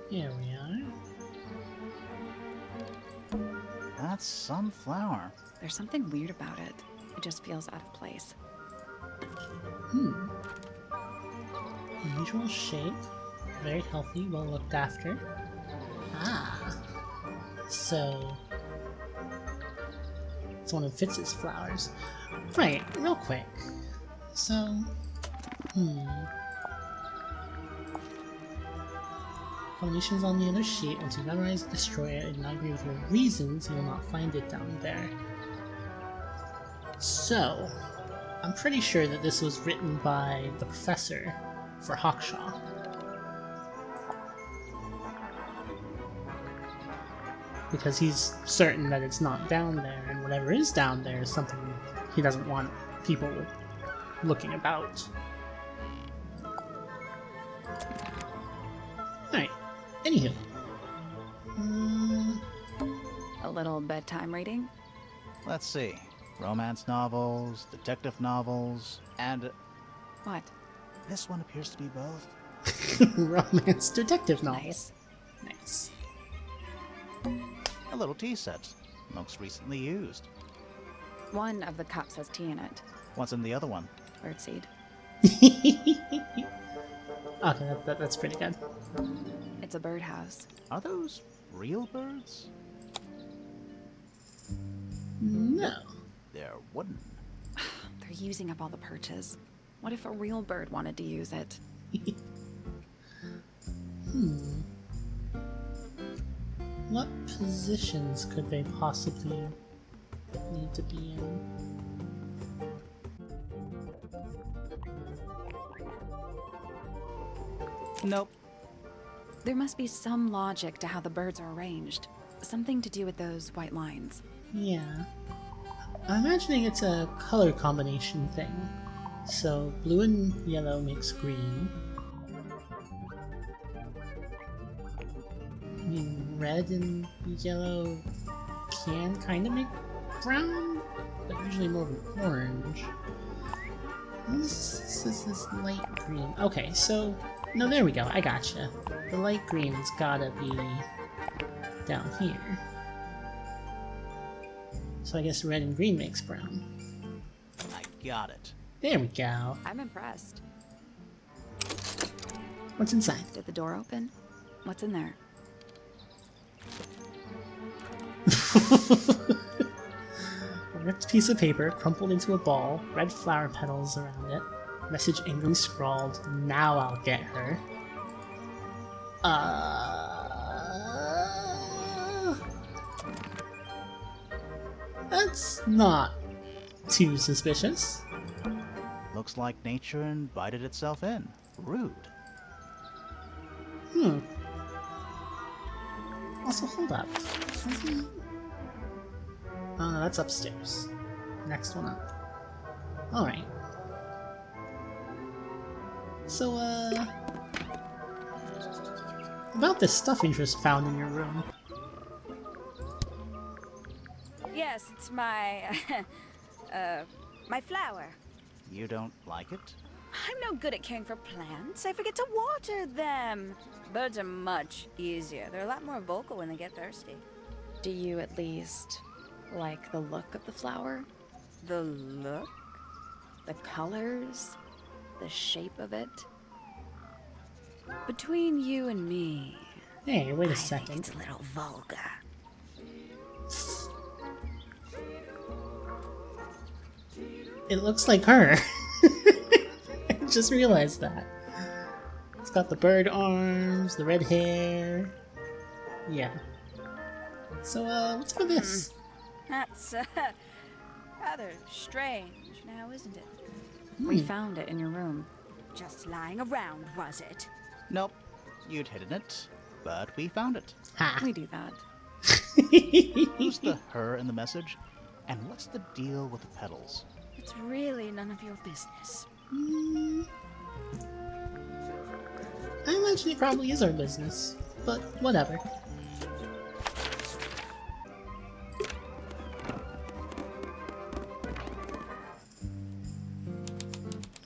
Here we are. That's some flower. There's something weird about it. It just feels out of place. Unusual shape. Very healthy, well looked after. Ah. So... it's one of Fitz's flowers. Right, real quick. So... Combinations on the other sheet. Once you memorize and destroy it and not agree with your reasons, you will not find it down there. So... I'm pretty sure that this was written by the professor for Hawkshaw. Because he's certain that it's not down there, and whatever is down there is something he doesn't want people looking about. Alright, anywho. A little bedtime reading? Let's see. Romance novels, detective novels, and What? this one appears to be both. Romance detective novel. Nice. Nice. A little tea set. Most recently used. One of the cups has tea in it. What's in the other one? Birdseed. Okay, that's pretty good. It's a birdhouse. Are those real birds? No. They're wooden. They're using up all the perches. What if a real bird wanted to use it? What positions could they possibly need to be in? Nope. There must be some logic to how the birds are arranged. Something to do with those white lines. Yeah. I'm imagining it's a color combination thing. So blue and yellow makes green. I mean, red and yellow can kind of make brown, but usually more of an orange. This is light green. Okay, so... no, there we go. I gotcha. The light green's gotta be down here. So I guess red and green makes brown. I got it. There we go. I'm impressed. What's inside? Did the door open? What's in there? A ripped piece of paper crumpled into a ball, red flower petals around it. Message angrily scrawled, "Now I'll get her." That's not too suspicious. Looks like nature invited itself in. Rude. Also, hold up. Oh, no, that's upstairs. Next one up. Alright. So, about this stuff you just found in your room. Yes, it's my, my flower. You don't like it? I'm no good at caring for plants. I forget to water them. Birds are much easier. They're a lot more vocal when they get thirsty. Do you at least like the look of the flower? The look? The colors? The shape of it? Between you and me, Hey, wait a I think second. it's a little vulgar. It looks like her. I just realized that. It's got the bird arms, the red hair. Yeah. So, what's for this? That's, rather strange now, isn't it? we found it in your room. Just lying around, was it? Nope. You'd hidden it, but we found it. Ha! We do that. Who's the her in the message? And what's the deal with the petals? It's really none of your business. I imagine it probably is our business. but whatever.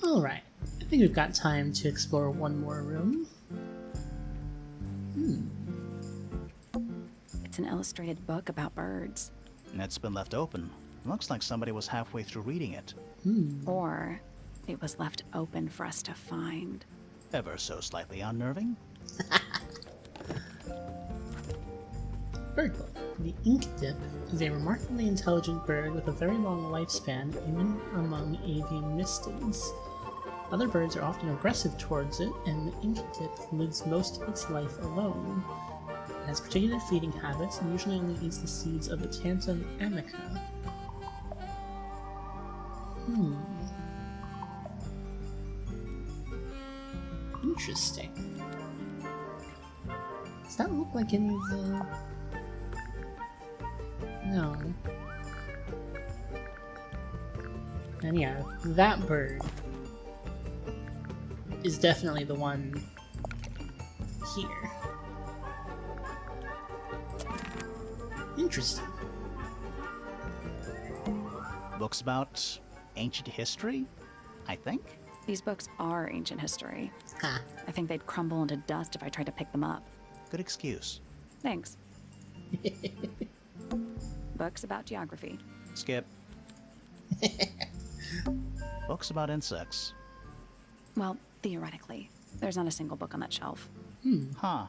Alright, I think we've got time to explore one more room. It's an illustrated book about birds. It's been left open. Looks like somebody was halfway through reading it. Or it was left open for us to find. Ever so slightly unnerving. Bird book. The ink dip is a remarkably intelligent bird with a very long lifespan, even among avian mistins. Other birds are often aggressive towards it, and the ink dip lives most of its life alone. It has particular feeding habits and usually only eats the seeds of the Tantum amica. Interesting. Does that look like any of the... No. And yeah, that bird is definitely the one here. Interesting. Books about ancient history, I think? These books are ancient history. Ha. I think they'd crumble into dust if I tried to pick them up. Good excuse. Thanks. Books about geography. Skip. Books about insects. Well, theoretically. There's not a single book on that shelf. Huh.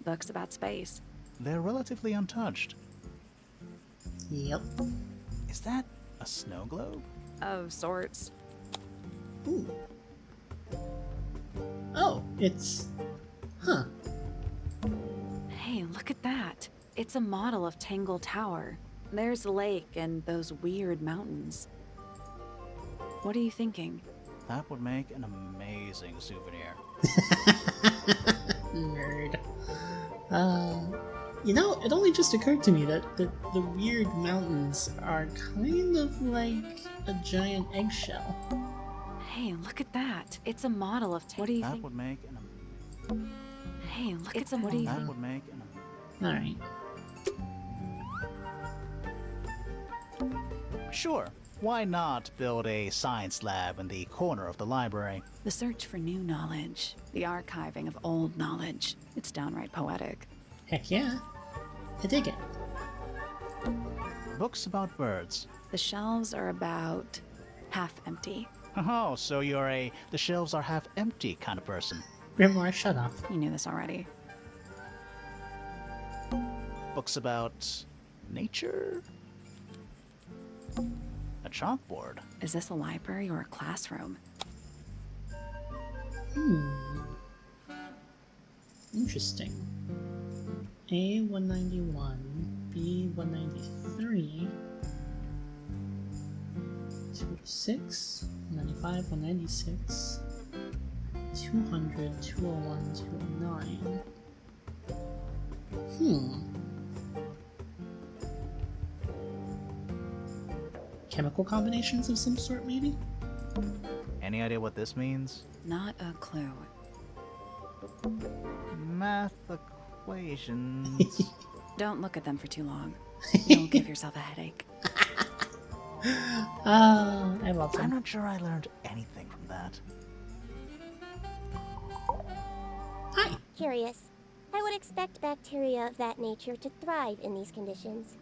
Books about space. They're relatively untouched. Yep. Is that a snow globe? Of sorts. Ooh. Oh, it's... Huh. Hey, look at that. It's a model of Tangle Tower. There's the lake and those weird mountains. What are you thinking? That would make an amazing souvenir. Nerd. You know, it only just occurred to me that the weird mountains are kind of like a giant eggshell. Hey, look at that. It's a model of What do you That think? would make an Hey, look at what do you that think? would make an Alright. Sure. Why not build a science lab in the corner of the library? The search for new knowledge. The archiving of old knowledge. It's downright poetic. Heck yeah. I dig it. Books about birds. The shelves are about half empty. Oh, so you're a the shelves are half empty kind of person. Grimoire, shut up. You knew this already. Books about nature? A chalkboard. Is this a library or a classroom? Interesting. A191, B193, 206, 195, 196, 200, 201, 209. Chemical combinations of some sort, maybe? Any idea what this means? Not a clue. Math equations. Don't look at them for too long. You'll give yourself a headache. I love I'm them. not sure I learned anything from that. Hi. Curious. I would expect bacteria of that nature to thrive in these conditions.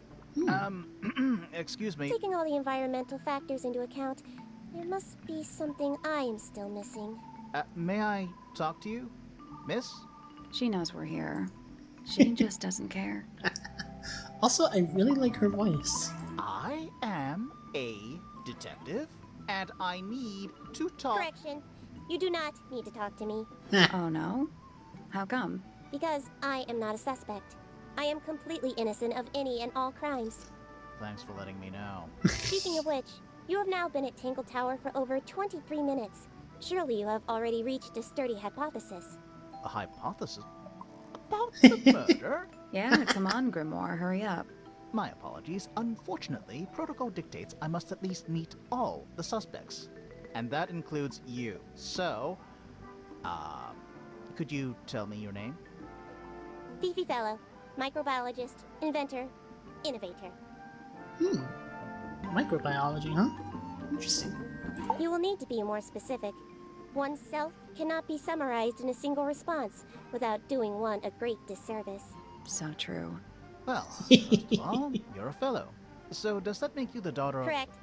Excuse me. Taking all the environmental factors into account, there must be something I am still missing. May I talk to you, miss? She knows we're here. She just doesn't care. Also, I really like her voice. I am a detective, and I need to talk. Correction. You do not need to talk to me, Oh no? How come? because I am not a suspect. I am completely innocent of any and all crimes. Thanks for letting me know. Speaking of which, you have now been at Tangle Tower for over 23 minutes. Surely you have already reached a sturdy hypothesis. A hypothesis about the murder? Yeah, come on, Grimoire, hurry up. My apologies. Unfortunately, protocol dictates I must at least meet all the suspects. And that includes you. So, Could you tell me your name? Fifi Fellow, microbiologist, inventor, innovator. Microbiology, huh? Interesting. You will need to be more specific. Oneself cannot be summarized in a single response without doing one a great disservice. So true. Well, first of all, you're a fellow. So does that make you the daughter of... Correct.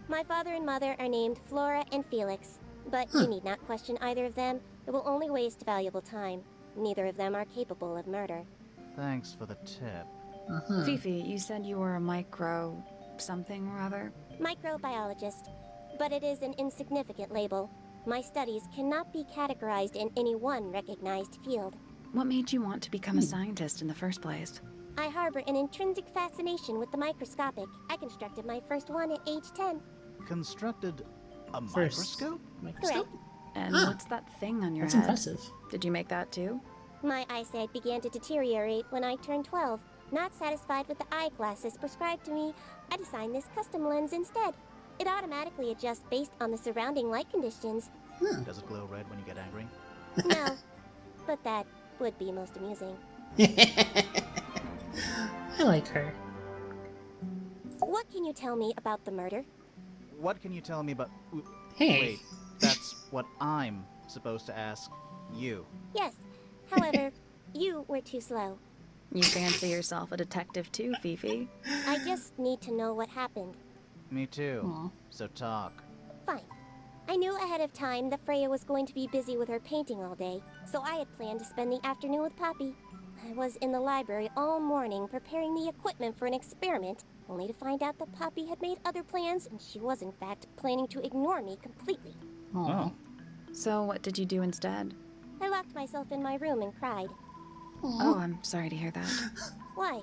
My father and mother are named Flora and Felix, but you need not question either of them. It will only waste valuable time. Neither of them are capable of murder. Thanks for the tip. Fifi, you said you were a micro... something or other? Microbiologist, but it is an insignificant label. My studies cannot be categorized in any one recognized field. What made you want to become a scientist in the first place? I harbor an intrinsic fascination with the microscopic. I constructed my first one at age 10. Constructed a First. microscope? Microscope? And what's that thing on your That's head? impressive. Did you make that too? My eyesight began to deteriorate when I turned 12. Not satisfied with the eyeglasses prescribed to me, I designed this custom lens instead. It automatically adjusts based on the surrounding light conditions. Does it glow red when you get angry? No, but that would be most amusing. I like her. What can you tell me about the murder? What can you tell me about... Hey. Wait, that's what I'm supposed to ask you. Yes, however, you were too slow. You fancy yourself a detective too, Fifi. I just need to know what happened. Me too. Aw. So talk. Fine. I knew ahead of time that Freya was going to be busy with her painting all day, so I had planned to spend the afternoon with Poppy. I was in the library all morning preparing the equipment for an experiment, only to find out that Poppy had made other plans and she was in fact planning to ignore me completely. Aw. So what did you do instead? I locked myself in my room and cried. Oh, I'm sorry to hear that. Why?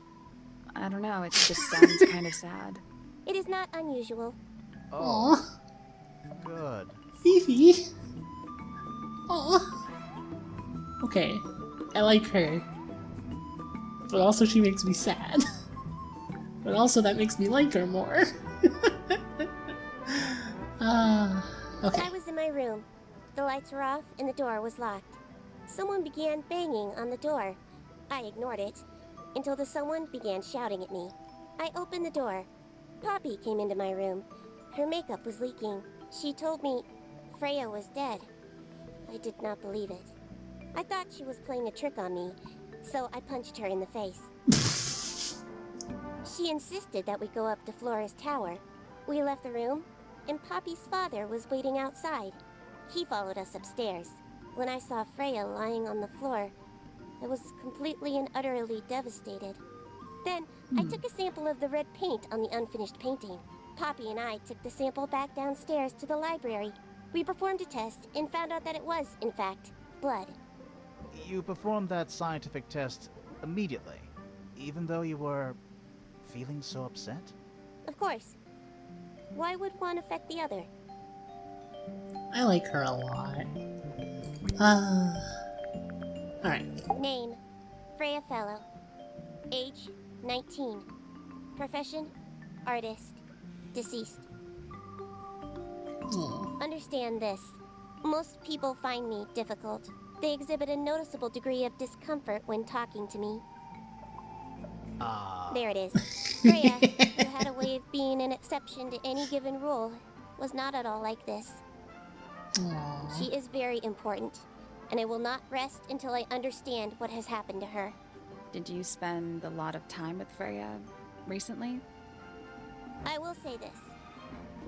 I don't know, it just sounds kind of sad. It is not unusual. Oh, Aw. good. Fifi. Aw. Okay. I like her. But also she makes me sad. But also that makes me like her more. Okay. I was in my room. The lights were off and the door was locked. Someone began banging on the door. I ignored it until the someone began shouting at me. I opened the door. Poppy came into my room. Her makeup was leaking. She told me Freya was dead. I did not believe it. I thought she was playing a trick on me, so I punched her in the face. She insisted that we go up to Flora's tower. We left the room, and Poppy's father was waiting outside. He followed us upstairs. When I saw Freya lying on the floor, I was completely and utterly devastated. Then, I took a sample of the red paint on the unfinished painting. Poppy and I took the sample back downstairs to the library. We performed a test and found out that it was, in fact, blood. You performed that scientific test immediately, even though you were feeling so upset? Of course. Why would one affect the other? I like her a lot. Alright. Name, Freya Fellow. Age, 19. Profession, artist. Deceased. Aw. Understand this. Most people find me difficult. They exhibit a noticeable degree of discomfort when talking to me. There it is. Freya, who had a way of being an exception to any given rule, was not at all like this. Aw. She is very important, and I will not rest until I understand what has happened to her. Did you spend a lot of time with Freya recently? I will say this.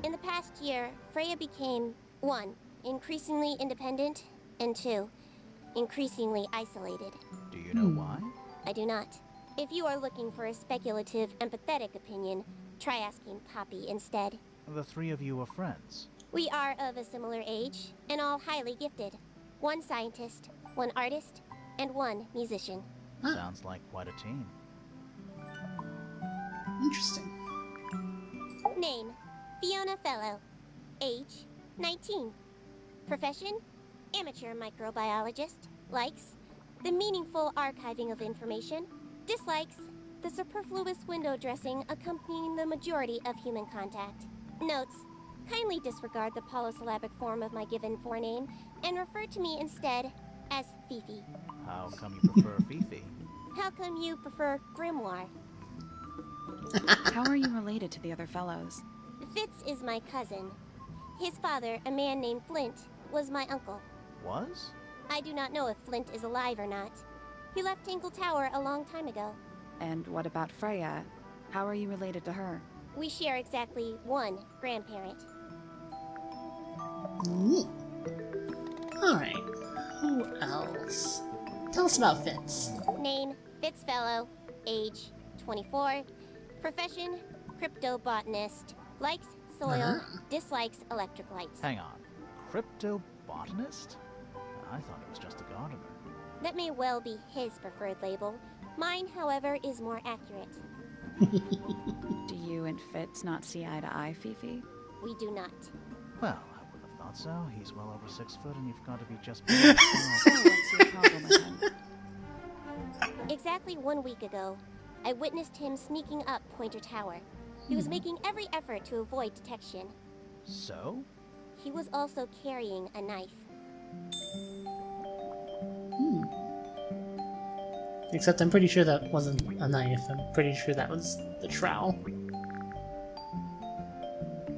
In the past year, Freya became, 1, increasingly independent, and 2, increasingly isolated. Do you know why? I do not. If you are looking for a speculative, empathetic opinion, try asking Poppy instead. The three of you are friends. We are of a similar age, and all highly gifted. 1 scientist, 1 artist, and 1 musician. Sounds like quite a team. Interesting. Name, Fiona Fellow. Age, 19. Profession, amateur microbiologist. Likes, the meaningful archiving of information. Dislikes, the superfluous window dressing accompanying the majority of human contact. Notes, kindly disregard the polysyllabic form of my given forename and refer to me instead as Fifi. How come you prefer Fifi? How come you prefer Grimoire? How are you related to the other fellows? Fitz is my cousin. His father, a man named Flint, was my uncle. Was? I do not know if Flint is alive or not. He left Tangle Tower a long time ago. And what about Freya? How are you related to her? We share exactly one grandparent. Neat. Alright. Who else? Tell us about Fitz. Name, Fitzfellow. Age, 24. Profession, cryptobotanist. Likes soil, dislikes electric lights. Hang on. Cryptobotanist? I thought it was just a gardener. That may well be his preferred label. Mine, however, is more accurate. Do you and Fitz not see eye to eye, Fifi? We do not. Well, I wouldn't have thought so. He's well over 6 foot and you've got to be just So what's your problem with him? Exactly 1 week ago, I witnessed him sneaking up Pointer Tower. He was making every effort to avoid detection. So? He was also carrying a knife. Except I'm pretty sure that wasn't a knife. I'm pretty sure that was the trowel.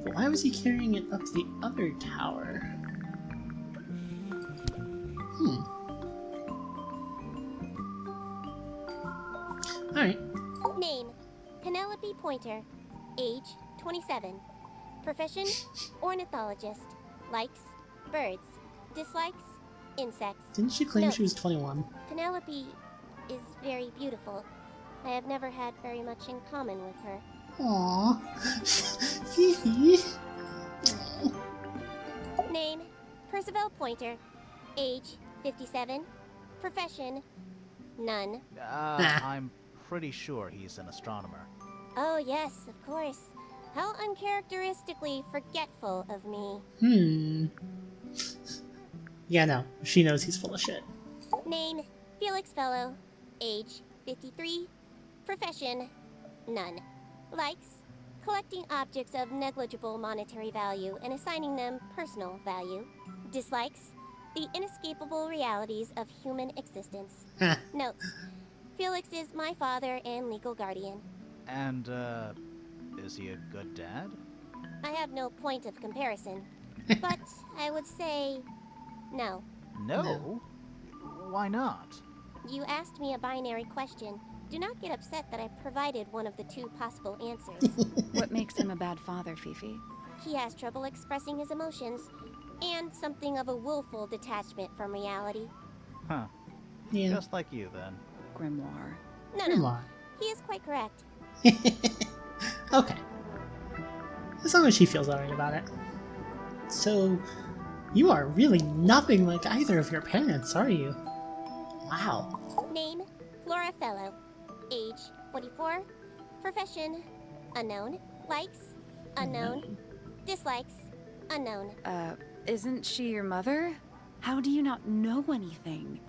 But why was he carrying it up to the other tower? Alright. Name, Penelope Pointer. Age, 27. Profession, ornithologist. Likes, birds. Dislikes, insects. Didn't she claim she was Notes. 21? Penelope is very beautiful. I have never had very much in common with her. Aww. Fifi. Name, Percival Pointer. Age, 57. Profession, none. I'm pretty sure he's an astronomer. Oh yes, of course. How uncharacteristically forgetful of me. Yeah, no. She knows he's full of shit. Name, Felix Fellow. Age, 53. Profession, none. Likes, collecting objects of negligible monetary value and assigning them personal value. Dislikes, the inescapable realities of human existence. Notes, Felix is my father and legal guardian. And, is he a good dad? I have no point of comparison, but I would say no. No? Why not? You asked me a binary question. Do not get upset that I provided one of the two possible answers. What makes him a bad father, Fifi? He has trouble expressing his emotions, and something of a willful detachment from reality. Huh. Yeah. Just like you, then. Grimoire. No, Come no, on. he is quite correct. Okay. As long as she feels alright about it. So, you are really nothing like either of your parents, are you? Wow. Name, Flora Fellow. Age, 44. Profession, unknown. Likes, unknown. Dislikes, unknown. Isn't she your mother? How do you not know anything?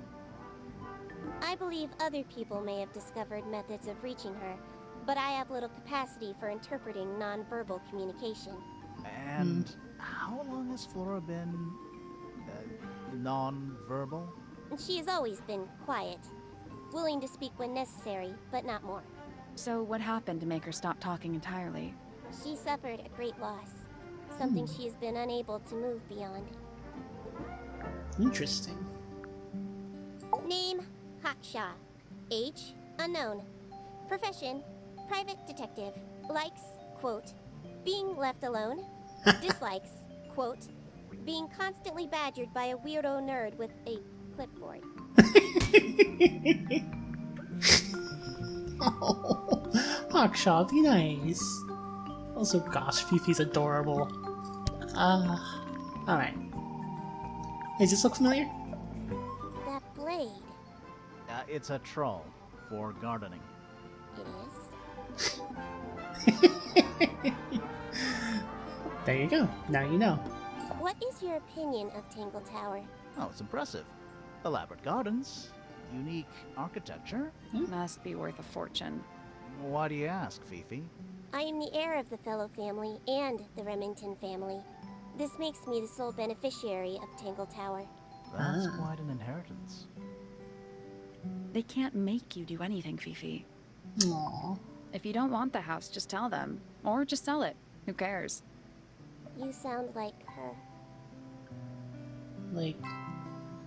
I believe other people may have discovered methods of reaching her, but I have little capacity for interpreting nonverbal communication. And how long has Flora been non-verbal? She has always been quiet, willing to speak when necessary, but not more. So what happened to make her stop talking entirely? She suffered a great loss, something she has been unable to move beyond. Interesting. Name, Hawkshaw. Age, unknown. Profession, private detective. Likes, quote, being left alone. Dislikes, quote, being constantly badgered by a weirdo nerd with a clipboard. Oh, Hawkshaw, be nice. Also, gosh, Fifi's adorable. Alright. Does this look familiar? That blade, It's a troll for gardening. it is. There you go. Now you know. What is your opinion of Tangle Tower? Oh, it's impressive. Elaborate gardens, unique architecture. Must be worth a fortune. Why do you ask, Fifi? I am the heir of the Fellow family and the Remington family. This makes me the sole beneficiary of Tangle Tower. That's Ah. quite an inheritance. They can't make you do anything, Fifi. Aw. If you don't want the house, just tell them. Or just sell it. Who cares? You sound like her. Like,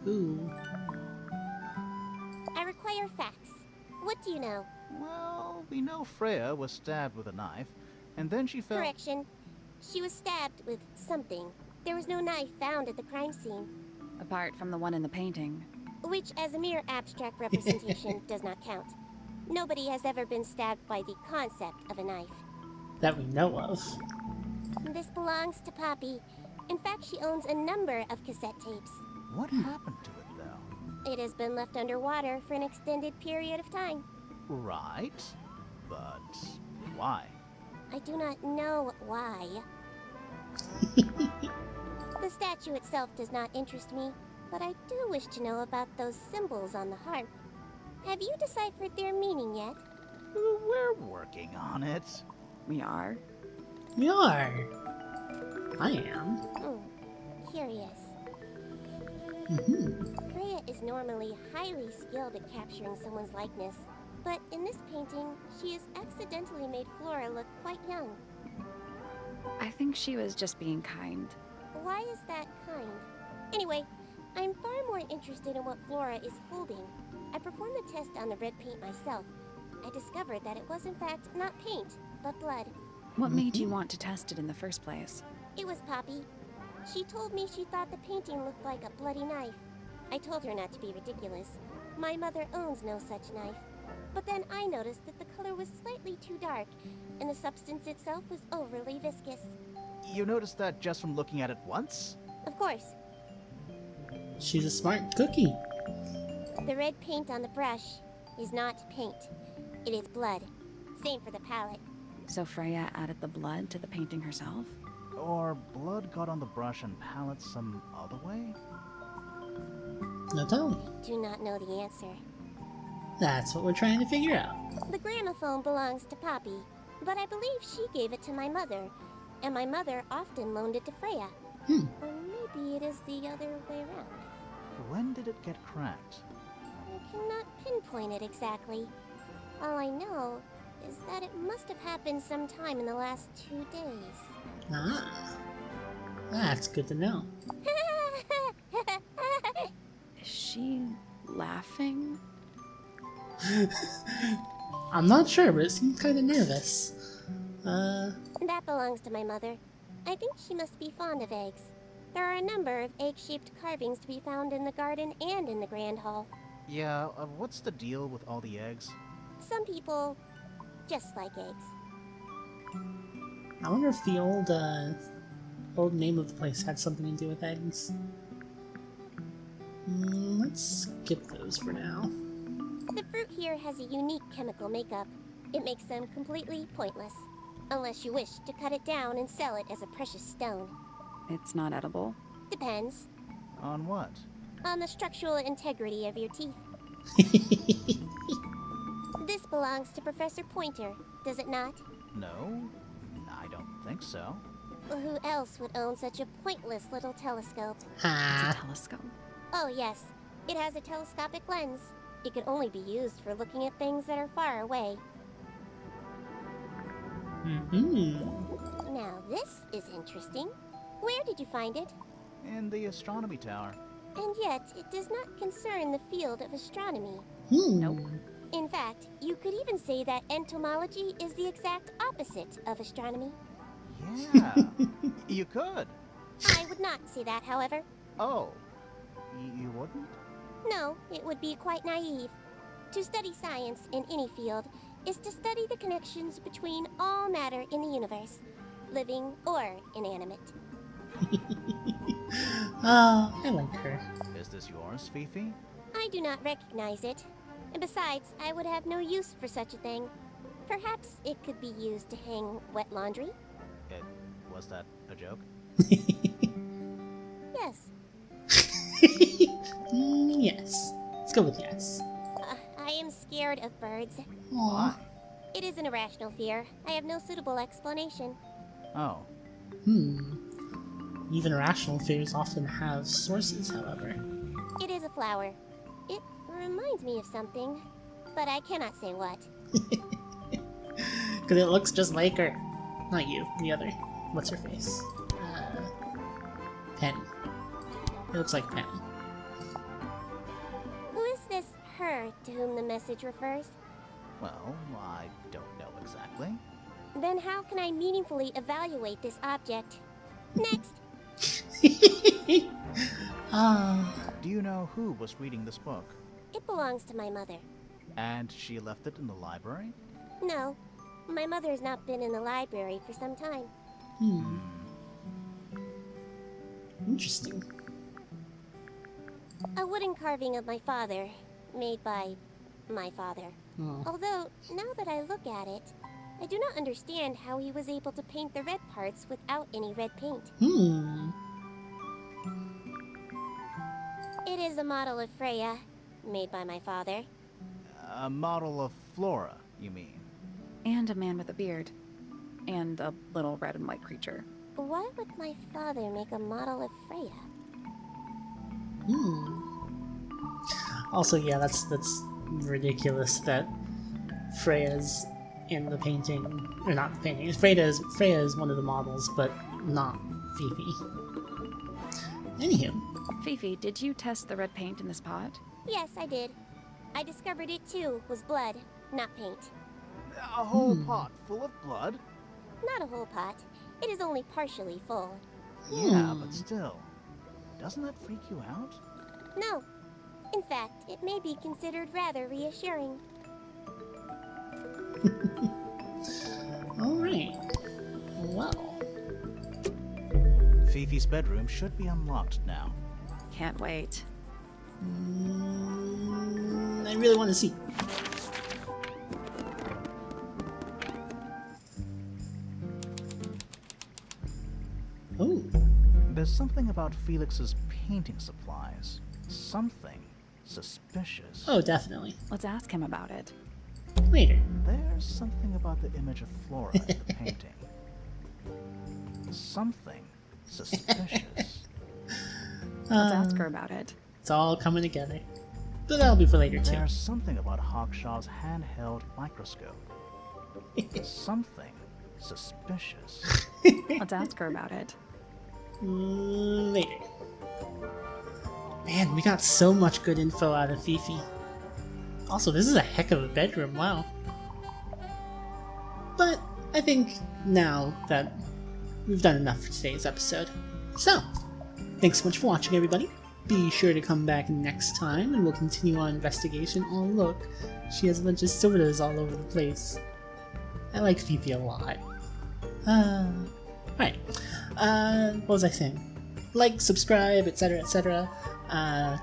ooh. I require facts. What do you know? Well, we know Freya was stabbed with a knife, and then she fell. Correction. She was stabbed with something. There was no knife found at the crime scene, Apart from the one in the painting. which as a mere abstract representation does not count. Nobody has ever been stabbed by the concept of a knife. That we know of. This belongs to Poppy. In fact, she owns a number of cassette tapes. What happened to it, though? It has been left underwater for an extended period of time. Right, but why? I do not know why. The statue itself does not interest me, but I do wish to know about those symbols on the harp. Have you deciphered their meaning yet? We're working on it. We are? We are. I am. Curious. Freya is normally highly skilled at capturing someone's likeness, but in this painting, she has accidentally made Flora look quite young. I think she was just being kind. Why is that kind? Anyway, I'm far more interested in what Flora is holding. I performed the test on the red paint myself. I discovered that it was in fact not paint, but blood. What made you want to test it in the first place? It was Poppy. She told me she thought the painting looked like a bloody knife. I told her not to be ridiculous. My mother owns no such knife. But then I noticed that the color was slightly too dark, and the substance itself was overly viscous. You noticed that just from looking at it once? Of course, She's a smart cookie. the red paint on the brush is not paint. It is blood. Same for the palette. So Freya added the blood to the painting herself? Or blood got on the brush and palette some other way? No telling. Do not know the answer. That's what we're trying to figure out. The gramophone belongs to Poppy, but I believe she gave it to my mother, and my mother often loaned it to Freya. Or maybe it is the other way around. When did it get cracked? I cannot pinpoint it exactly. All I know is that it must have happened sometime in the last 2 days. Ah. That's good to know. Is she laughing? I'm not sure, but it seems kind of nervous. That belongs to my mother. I think she must be fond of eggs. There are a number of egg-shaped carvings to be found in the garden and in the Grand Hall. Yeah, what's the deal with all the eggs? Some people just like eggs. I wonder if the old name of the place had something to do with eggs. Let's skip those for now. The fruit here has a unique chemical makeup. It makes them completely pointless. Unless you wish to cut it down and sell it as a precious stone. It's not edible. Depends On what? on the structural integrity of your teeth. This belongs to Professor Pointer, does it not? No, I don't think so. Well, who else would own such a pointless little telescope? It's a Ha! telescope. Oh yes, it has a telescopic lens. It can only be used for looking at things that are far away. Now this is interesting. Where did you find it? In the astronomy tower. And yet, it does not concern the field of astronomy. Nope. In fact, you could even say that entomology is the exact opposite of astronomy. Yeah, you could. I would not say that, however. Oh, you wouldn't? No, it would be quite naive. To study science in any field is to study the connections between all matter in the universe, living or inanimate. Oh, I like her. Is this yours, Fifi? I do not recognize it. And besides, I would have no use for such a thing. Perhaps it could be used to hang wet laundry? Was that a joke? Yes. Yes. Let's go with yes. I am scared of birds. Aw. It is an irrational fear. I have no suitable explanation. Oh, Even irrational fears often have sources, however. It is a flower. It reminds me of something, but I cannot say what. Because it looks just like her. Not you, the other. What's her face? Penny. It looks like Penny. Who is this her to whom the message refers? Well, I don't know exactly. Then how can I meaningfully evaluate this object? Next! Do you know who was reading this book? It belongs to my mother. And she left it in the library? No, my mother has not been in the library for some time. Interesting. A wooden carving of my father, made by my father. Oh. Although, now that I look at it, I do not understand how he was able to paint the red parts without any red paint. It is a model of Freya, made by my father. A model of Flora, you mean? And a man with a beard. And a little red and white creature. Why would my father make a model of Freya? Also, yeah, that's ridiculous that Freya's in the painting, or not the painting. Freya is one of the models, but not Fifi. Anywho. Fifi, did you test the red paint in this pot? Yes, I did. I discovered it too was blood, not paint. A whole pot full of blood? Not a whole pot. It is only partially full. Yeah, but still. Doesn't that freak you out? No. In fact, it may be considered rather reassuring. Alright. Well. Fifi's bedroom should be unlocked now. Can't wait. I really want to see. Oh. There's something about Felix's painting supplies. Something suspicious. Oh, definitely. Let's ask him about it. Later. There's something about the image of Flora in the painting. Something suspicious. Let's ask her about it. It's all coming together. But that'll be for later, too. There's something about Hawkshaw's handheld microscope. Something suspicious. Let's ask her about it. Later. Man, we got so much good info out of Fifi. Also, this is a heck of a bedroom, wow. But I think now that we've done enough for today's episode. So, thanks so much for watching, everybody. Be sure to come back next time and we'll continue our investigation. Oh look, she has a bunch of sodas all over the place. I like Fifi a lot. Alright. What was I saying? Like, subscribe, etc, etc.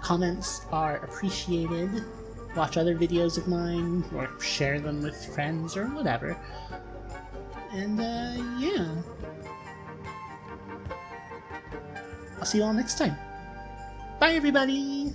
Comments are appreciated. Watch other videos of mine, or share them with friends, or whatever. And, yeah. I'll see you all next time. Bye, everybody!